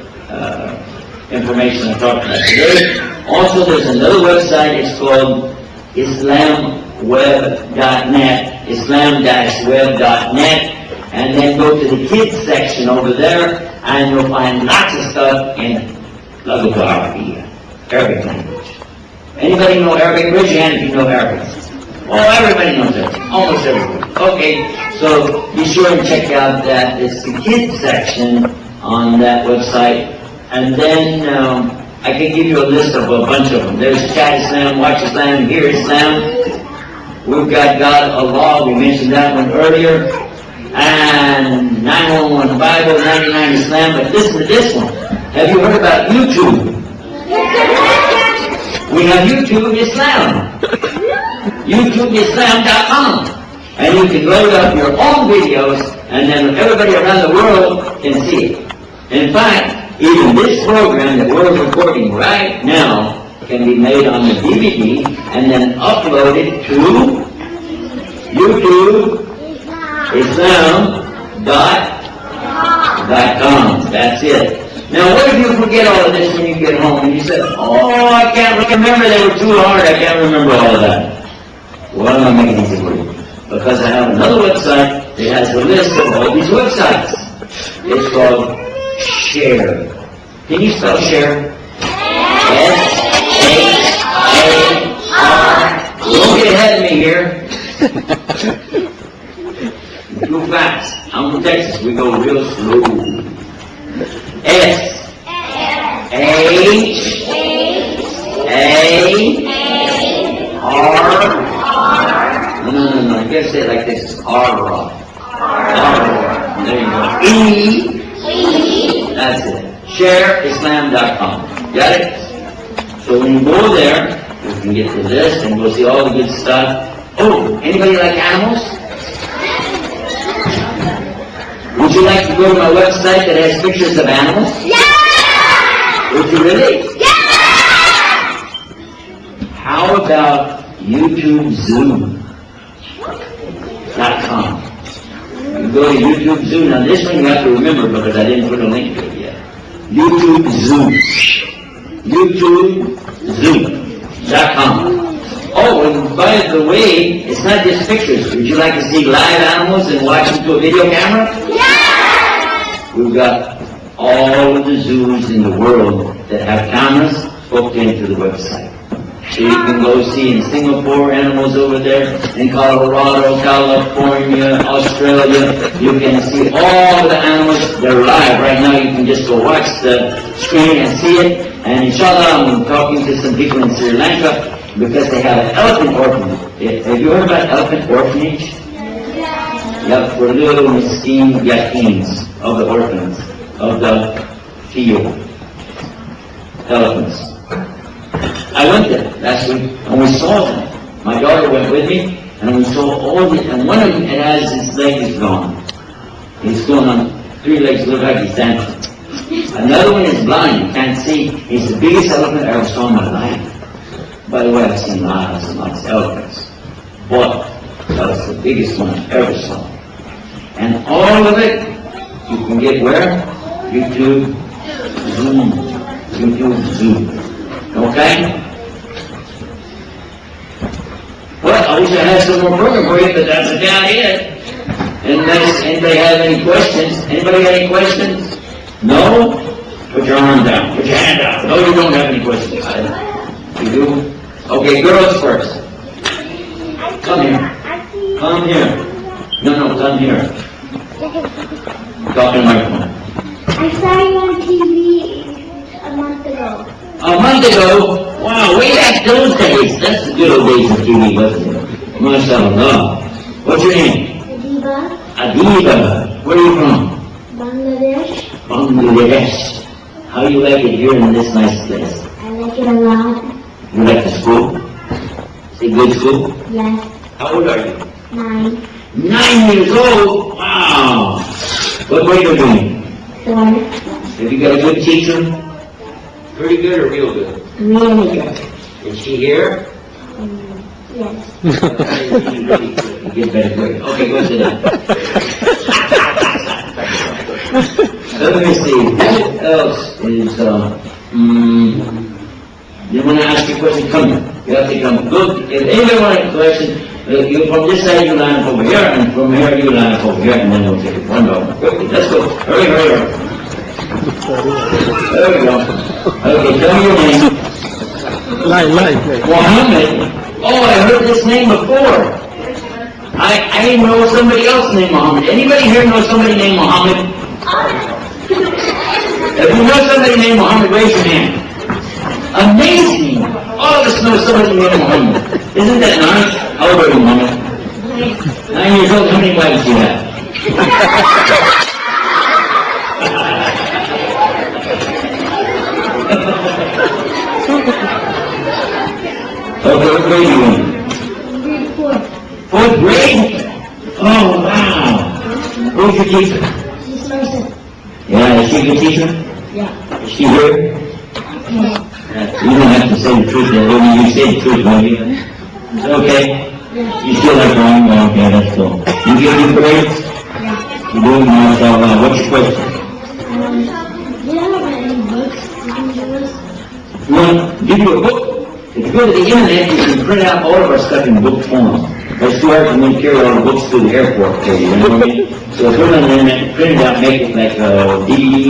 Speaker 1: information I'm talking about today. Also, there's another website. It's called islamweb.net, islam-web.net. And then go to the kids section over there, and you'll find lots of stuff in Arabic language. Anybody know Arabic? Raise your hand if you know Arabic. Oh, everybody knows Arabic. Almost everybody. Okay, so be sure and check out that. It's the kids section on that website. And then I can give you a list of a bunch of them. There's Chat Islam, Watch Islam, Hear Islam. We've got God, Allah. We mentioned that one earlier. And 911 Bible, 99 Islam. But listen to this one. Have you heard about YouTube? We have YouTube Islam. YouTubeislam.com. And you can load up your own videos, and then everybody around the world can see it. In fact, even this program that we're recording right now can be made on the DVD and then uploaded to YouTube Islam.com. That's it. Now, what if you forget all of this when you get home and you say, "Oh, I can't remember, they were too hard, I can't remember all of that"? Well, I'm making it easy for you. Because I have another website that has a list of all these websites. It's called Share. Can you spell Share? S-H-A-R. Don't get ahead of me here. Too fast. I'm from Texas. We go real slow. S-H-A-R. No. You gotta say it like this. R. There you go. E. That's it. ShareIslam.com. Got it? So when you go there, you can get to this and we'll see all the good stuff. Oh, anybody like animals? Would you like to go to my website that has pictures of animals? Yeah! Would you really? Yeah! How about YouTubeZoo.com? go to YouTube Zoo. Now this one you have to remember because I didn't put a link to it yet. YouTube Zoo. YouTubezoo.com. Oh, and by the way, it's not just pictures. Would you like to see live animals and watch them through a video camera? Yeah! We've got all of the zoos in the world that have cameras hooked into the website. So you can go see in Singapore animals over there, in Colorado, California, Australia. You can see all the animals. They're live right now. You can just go watch the screen and see it. And inshallah, I'm talking to some people in Sri Lanka because they have an elephant orphanage. Have you heard about elephant orphanage? Yeah, for little miskin yateens of the orphans, of the field. Elephants. I went there last week and we saw them. My daughter went with me and we saw all the, and one of them has his leg is gone. He's going on 3 legs, look like he's dancing. Another one is blind, you can't see. He's the biggest elephant I ever saw in my life. By the way, I've seen lots and lots of elephants. But that was the biggest one I ever saw. And all of it, you can get where? YouTube Zoo. YouTube Zoo. Okay? Well, I wish I had some more program for you, but that's about it. Unless anybody have any questions. Anybody have any questions? No? Put your arm down. Put your hand out. No, you don't have any questions. You do? Okay, girls first. Come here. Come here. No, come here. Talk in the microphone.
Speaker 3: I saw you on TV a month ago.
Speaker 1: A month ago? Wow, way back those days. That's the good old days of TV, wasn't it? MashaAllah. What's your name?
Speaker 3: Adiba.
Speaker 1: Adiba. Where are you from?
Speaker 3: Bangladesh.
Speaker 1: Bangladesh. How you like it here in this nice place?
Speaker 3: I like it a lot.
Speaker 1: You like the school? Is it good school?
Speaker 3: Yes.
Speaker 1: How old are you?
Speaker 3: 9.
Speaker 1: 9 years old? Wow. What grade are you doing?
Speaker 3: 4.
Speaker 1: Have you got a good teacher? Pretty good or real good?
Speaker 3: Really good.
Speaker 1: Is she here?
Speaker 3: Yes.
Speaker 1: You get better grade. Okay, go sit down. Let me see. What else is, you want to ask a question? Come here. You have to come. Look, if anybody wants a question, you from this side you line up over here, and from here you line up over here, and then we'll take it one by one. Quickly, let's go. Hurry. There we go. Okay, tell me your name.
Speaker 2: Line.
Speaker 1: Muhammad. Oh, I heard this name before. I know somebody else named Muhammad. Anybody here know somebody named Muhammad? If you know somebody named Muhammad, raise your hand. Amazing! All of us know somebody named Muhammad. Isn't that nice? How old are you, Muhammad? 9 years old. How many wives do you have? Okay, what grade are you in?
Speaker 3: Grade 4.
Speaker 1: 4th grade? Oh, wow. Who's your teacher?
Speaker 3: She's Marissa.
Speaker 1: Yeah, is she a good teacher?
Speaker 3: Yeah.
Speaker 1: Is she here?
Speaker 3: Yeah.
Speaker 1: You don't have to say the truth, then. When you say the truth, won't you? Is it okay? You still like wrong? Okay, that's cool. You get good grades?
Speaker 3: Yeah.
Speaker 1: You do? MashaAllah. What's your question?
Speaker 3: Do you have any books you can give us?
Speaker 1: You want to give you a book? If you go to the internet, you can print out all of our stuff in book form. It's too hard for me to carry all the books to the airport for you, you know what I mean? So if you're on the internet, print it out, make it like a DVD,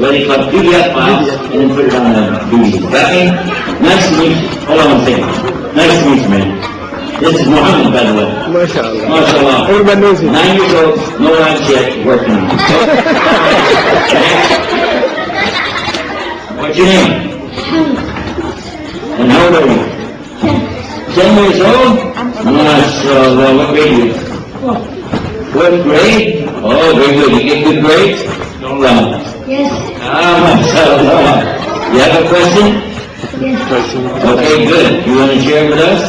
Speaker 1: what they call PDF files, and then put it on a DVD. Got me? Nice to meet you. Hold on one second. Nice to meet you, man. This is Muhammad, by the way.
Speaker 2: MashaAllah.
Speaker 1: MashaAllah.
Speaker 2: Everybody knows him.
Speaker 1: 9 years old, no wives yet, working on it. What's your name? And how old are you? 10 years old? MashaAllah. What grade are you? 4th grade? Oh, very good. You get good grades? Don't lie.
Speaker 3: Yes.
Speaker 1: MashaAllah. You have a question?
Speaker 3: Yes.
Speaker 1: Okay, good. You want to share with us?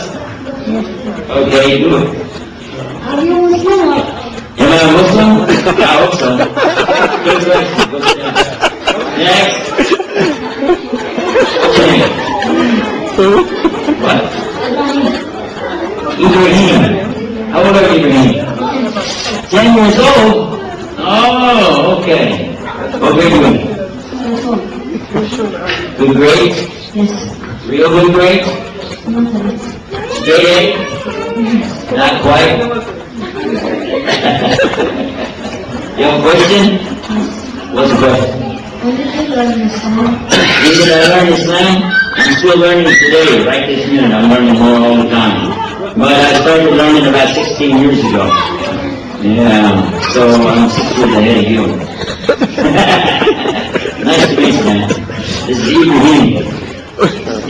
Speaker 3: Yes.
Speaker 1: Okay, do it.
Speaker 3: Are you Muslim?
Speaker 1: Am I a Muslim? I hope so. Good question. Go sit down. Next. What's your name? What? Ibrahim. How old are you, Ibrahim? 10 years old? Oh, okay. What grade you in? Good grade?
Speaker 3: Yes.
Speaker 1: Real good grade? Straight A? Not quite? You have a question? What's the question?
Speaker 3: When did you learn Islam?
Speaker 1: When did I learn Islam? I'm still learning today, right this minute. I'm learning more all the time. But I started learning about 16 years ago. Yeah, so I'm 6 years ahead of you. Nice to meet you, man. This is Ibrahim.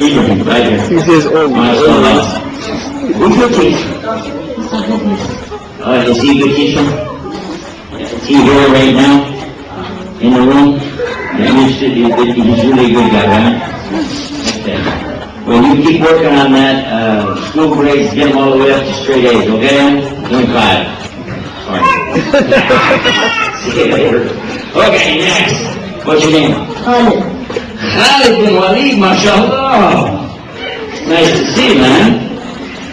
Speaker 1: Ibrahim, right here.
Speaker 2: He says, oh,
Speaker 1: MashaAllah. Who's your teacher? Is he a good teacher? Is he here right now? In the room? Yeah, he's really a good guy, right? Okay. Well, you keep working on that. School grades, get them all the way up to straight A's, okay? 25. Sorry. See you later. Okay, next. What's your name?
Speaker 3: Khalid.
Speaker 1: Khalid bin Walid, mashallah. Nice to see you, man.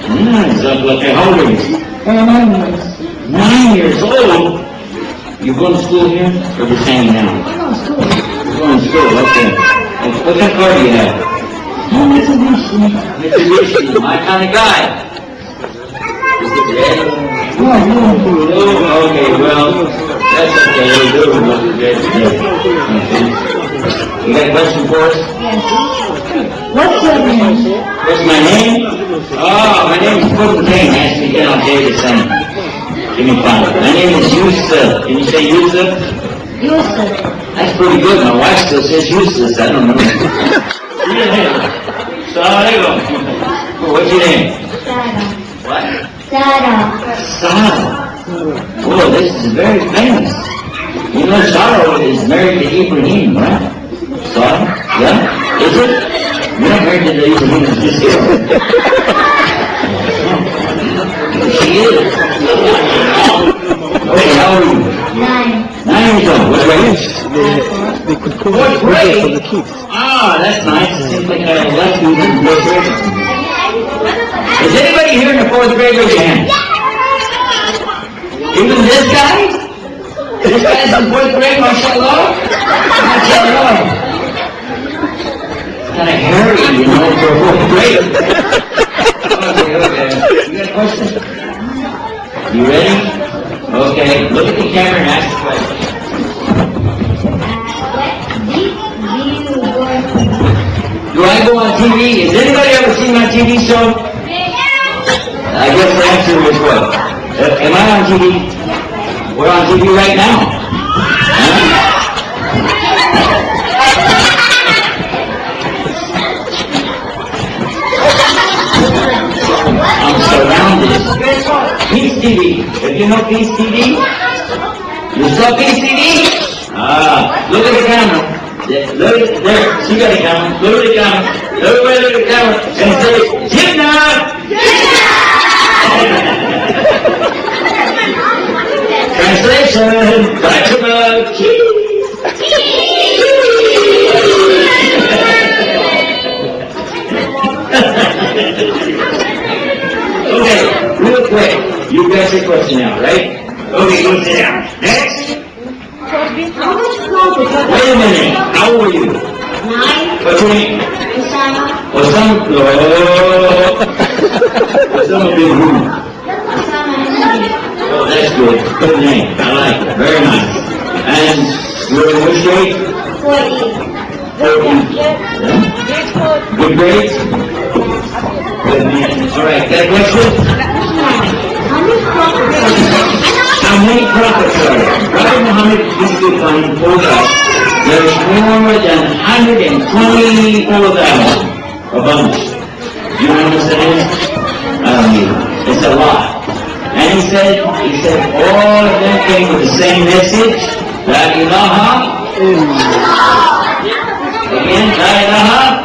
Speaker 1: Nice. Okay, how old are you?
Speaker 3: 9 years.
Speaker 1: 9 years old? You going to school here? Or just hanging out?
Speaker 3: No, school.
Speaker 1: You're going to school, okay. What kind of car do you have?
Speaker 3: Mitsubishi.
Speaker 1: Mitsubishi, my kind of guy. Is it red?
Speaker 3: No.
Speaker 1: Blue? Okay, well, that's okay. We'll do it with red today. Okay. You got a question for us?
Speaker 3: Yes. What's your name?
Speaker 1: What's my name? Oh, my name is Puddin' Kane. Ask me again, I'll tell you the same. Give me 5. My name is Yusuf. Can you say Yusuf?
Speaker 3: Yusuf.
Speaker 1: That's pretty good. My wife still says Yusuf. I don't know. Assalamualaikum. What's your name?
Speaker 3: Sarah.
Speaker 1: What?
Speaker 3: Sarah.
Speaker 1: Sarah. Oh, this is very famous. You know, Sarah is married to Ibrahim, right? Sarah? Yeah? Is it? You're not married to the Ibrahim, it's just here. She is. Okay, how old are you?
Speaker 3: 9.
Speaker 1: 9 years old. What grade?
Speaker 2: they could call
Speaker 1: What
Speaker 2: it
Speaker 1: grade?
Speaker 2: for the kids.
Speaker 1: Ah, that's nice. It seems like I left you in 4th grade. Is anybody here in the 4th grade? Raise your hand. Even this guy? This guy's in 4th grade, mashallah? Mashallah. Kind of hairy, you know, for 4th grade. Okay. You got a question? You ready? Okay, look at the camera and ask the question. Do I go on TV? Has anybody ever seen my TV show? I guess the answer is what? Am I on TV? We're on TV right now. Huh? I'm surrounded. Peace TV. If you know Peace TV? You saw Peace TV? Look at the camera. Look at there. See the camera. Look at the camera. Everybody look at the camera. And say, Jinnah! Translation. Fatima. Okay, real quick. You guys your question now, right? Okay, go sit down. Next. Wait a minute. How old are you?
Speaker 3: 9.
Speaker 1: What's your name?
Speaker 3: Osama.
Speaker 1: Osama. Osama bin Laden. Oh, that's good. Good name. I like it. Very nice. And you're in which grade?
Speaker 3: 40.
Speaker 1: 14. Good grades? Good man. All right. Got a question? How many prophets are there? Prophet Muhammad used to find 4,000. There's more than 124,000. A bunch. Do you know what that is? I don't either. It's a lot. And he said all of them came with the same message. La ilaha. Again, la ilaha.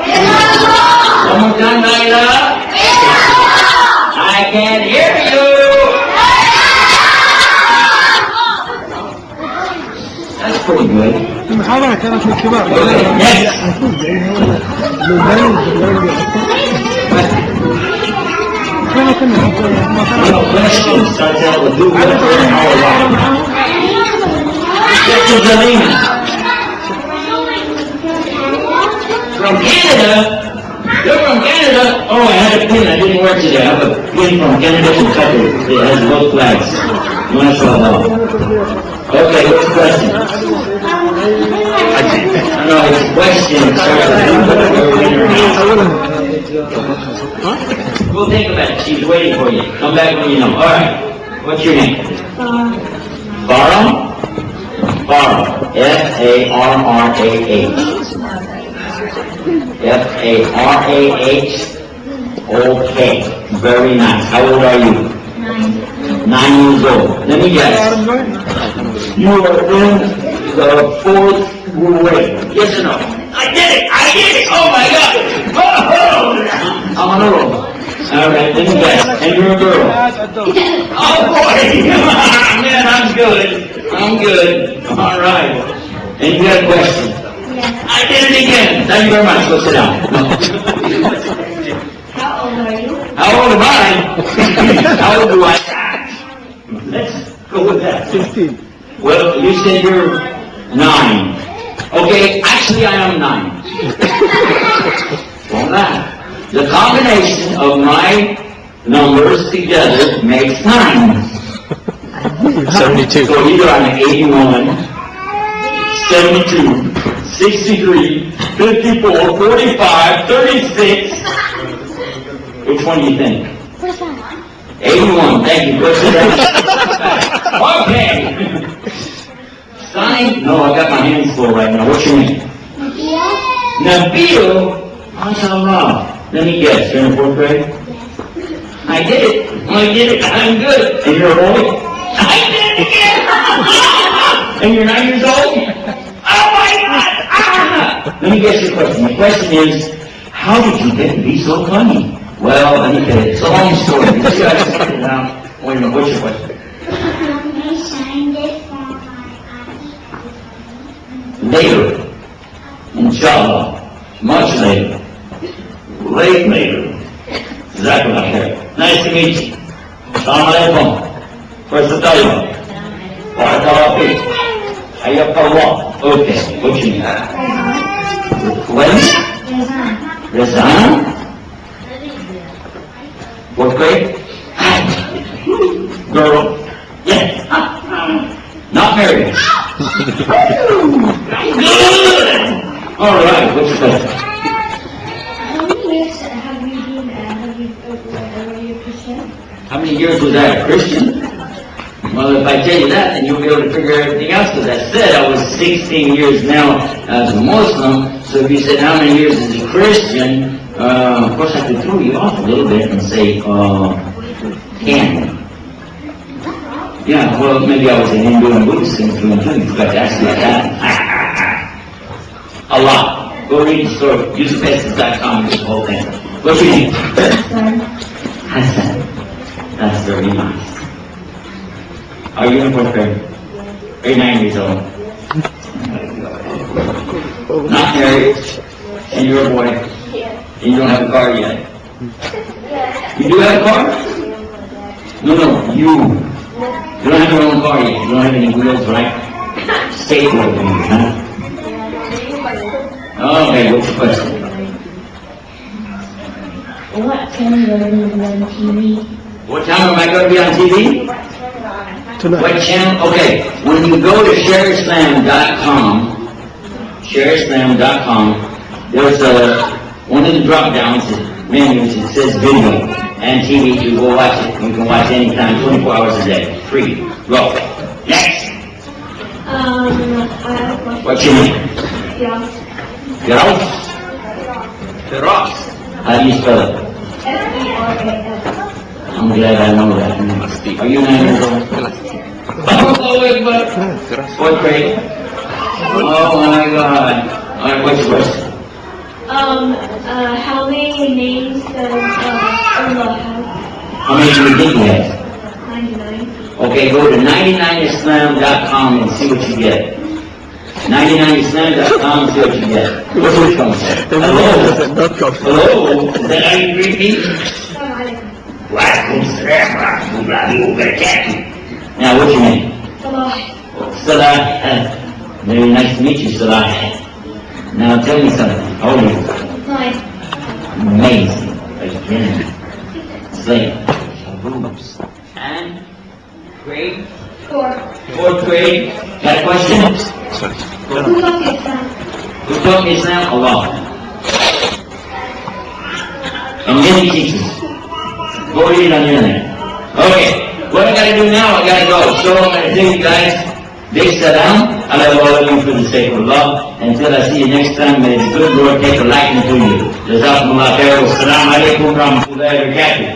Speaker 1: One more time, la ilaha. I can't hear you. That's pretty good.
Speaker 2: المحاضرة كانت للكبار.
Speaker 1: Next. question starts out with who, what, where, how, or why. Dr. Zelina. From Canada? You're from Canada? Oh, I had a pin. I didn't work today. I have a pin from Canada to Qatar. It has both flags. MashaAllah. Okay, what's the question? No, it's a question. We'll think about it. She's waiting for you. Come back when you know. All right. What's your name? Farah? Farah. Farrah. Farrah. Okay. Very nice. How old are you? 9 years old. Let me guess. You are in the 4th grade. Yes or no? I did it! Oh my God! I'm on a roll. All right, let me guess. And you're a girl. Oh boy! Man, I'm good. All right. And you got a question?
Speaker 3: Yes.
Speaker 1: I did it again. Thank you very much. Go sit down.
Speaker 3: How old are you?
Speaker 1: How old am I? How old do I act? Let's go with that.
Speaker 2: 16.
Speaker 1: Well, you said you're 9. Okay, actually I am 9. Well, that. The combination of my numbers together makes 9.
Speaker 4: 72.
Speaker 1: So either I'm 81, 72, 63, 54, 45, 36. Which one do you think? 81, thank you. Okay. Sign? No, I got my hands full right now. What's your name? Nabil? MashaAllah. Let me guess, you're in 4th grade? I did it. I'm good. And you're a boy? I did it again. And you're 9 years old? Oh my God. Let me guess your question. The question is, how did you get to be so funny? Well, let me tell you, it's a long story. You just gotta sit it down. Wait a minute, what's your question?
Speaker 3: I signed it for my
Speaker 1: Later. Inshallah. Much later. Later. Exactly like that. Nice to meet you. Assalamu alaikum. First the Taliban. Barakallah feek. Hayyakallah. Okay, what's your name? When? Razan? 4th grade? Girl? Yes. Not married. Good! All right, what's your question?
Speaker 3: How many years have you been a Christian?
Speaker 1: How many years was I a Christian? Well, if I tell you that, then you'll be able to figure everything else. Because I said I was 16 years now as a Muslim. So if you said how many years as a Christian, of course I could throw you off a little bit and say 10. Yeah, well, maybe I was a Hindu and Buddhist in between too. You forgot to ask me that. A lot. Go read the story. Yusuf.com, the whole thing. What's your name? Hassan. That's very nice. Are you in 4th grade? Are you 9 years old? Not married? And you're a boy? And you don't have a car yet? You do have a car? No, you. You don't have your own car yet. You don't have any wheels, right? Skateboard maybe, huh? Okay, what's your question?
Speaker 3: What channel are you on TV?
Speaker 1: What time am I going to be on TV?
Speaker 2: Tonight.
Speaker 1: What channel? Okay, when you go to shareislam.com, there's one of the drop downs menus. It says video and TV. You go watch it. You can watch anytime, 24 hours a day, free. Go. Next.
Speaker 3: I have a question.
Speaker 1: What's your name?
Speaker 3: Yeah.
Speaker 1: Firas? Firas. How do you spell it?
Speaker 3: F-E-R-A-S.
Speaker 1: I'm glad I know that. Are you 9 years old? Oh, wait, but 4th grade? Oh my God. All right, what's your question?
Speaker 3: How many names does Allah have?
Speaker 1: How many do you think you have?
Speaker 3: 99.
Speaker 1: Okay, go to 99islam.com and see what you get. 99islam.com and see what you get. What's your phone say? Hello? Hello? Is that how you greet me? Now, what's your name?
Speaker 3: Salah.
Speaker 1: Salah. Very nice to meet you, Salah. Now, tell me something. How old are you?
Speaker 3: 9.
Speaker 1: Amazing. Again. Slave. Boobs. And grade?
Speaker 3: 4.
Speaker 1: 4th grade. Got a question?
Speaker 3: Who taught you Islam?
Speaker 1: Who taught me Islam? Allah. And many teachers. Go read it on the internet. Okay. What I gotta do now, I gotta go. So I'm gonna tell you guys, big salam. I love all of you for the sake of Allah. Until I see you next time, may the good Lord take a liking to you. Jazakumullah khair. Wassalamu alaikum wa rahmatullahi wa barakatuh.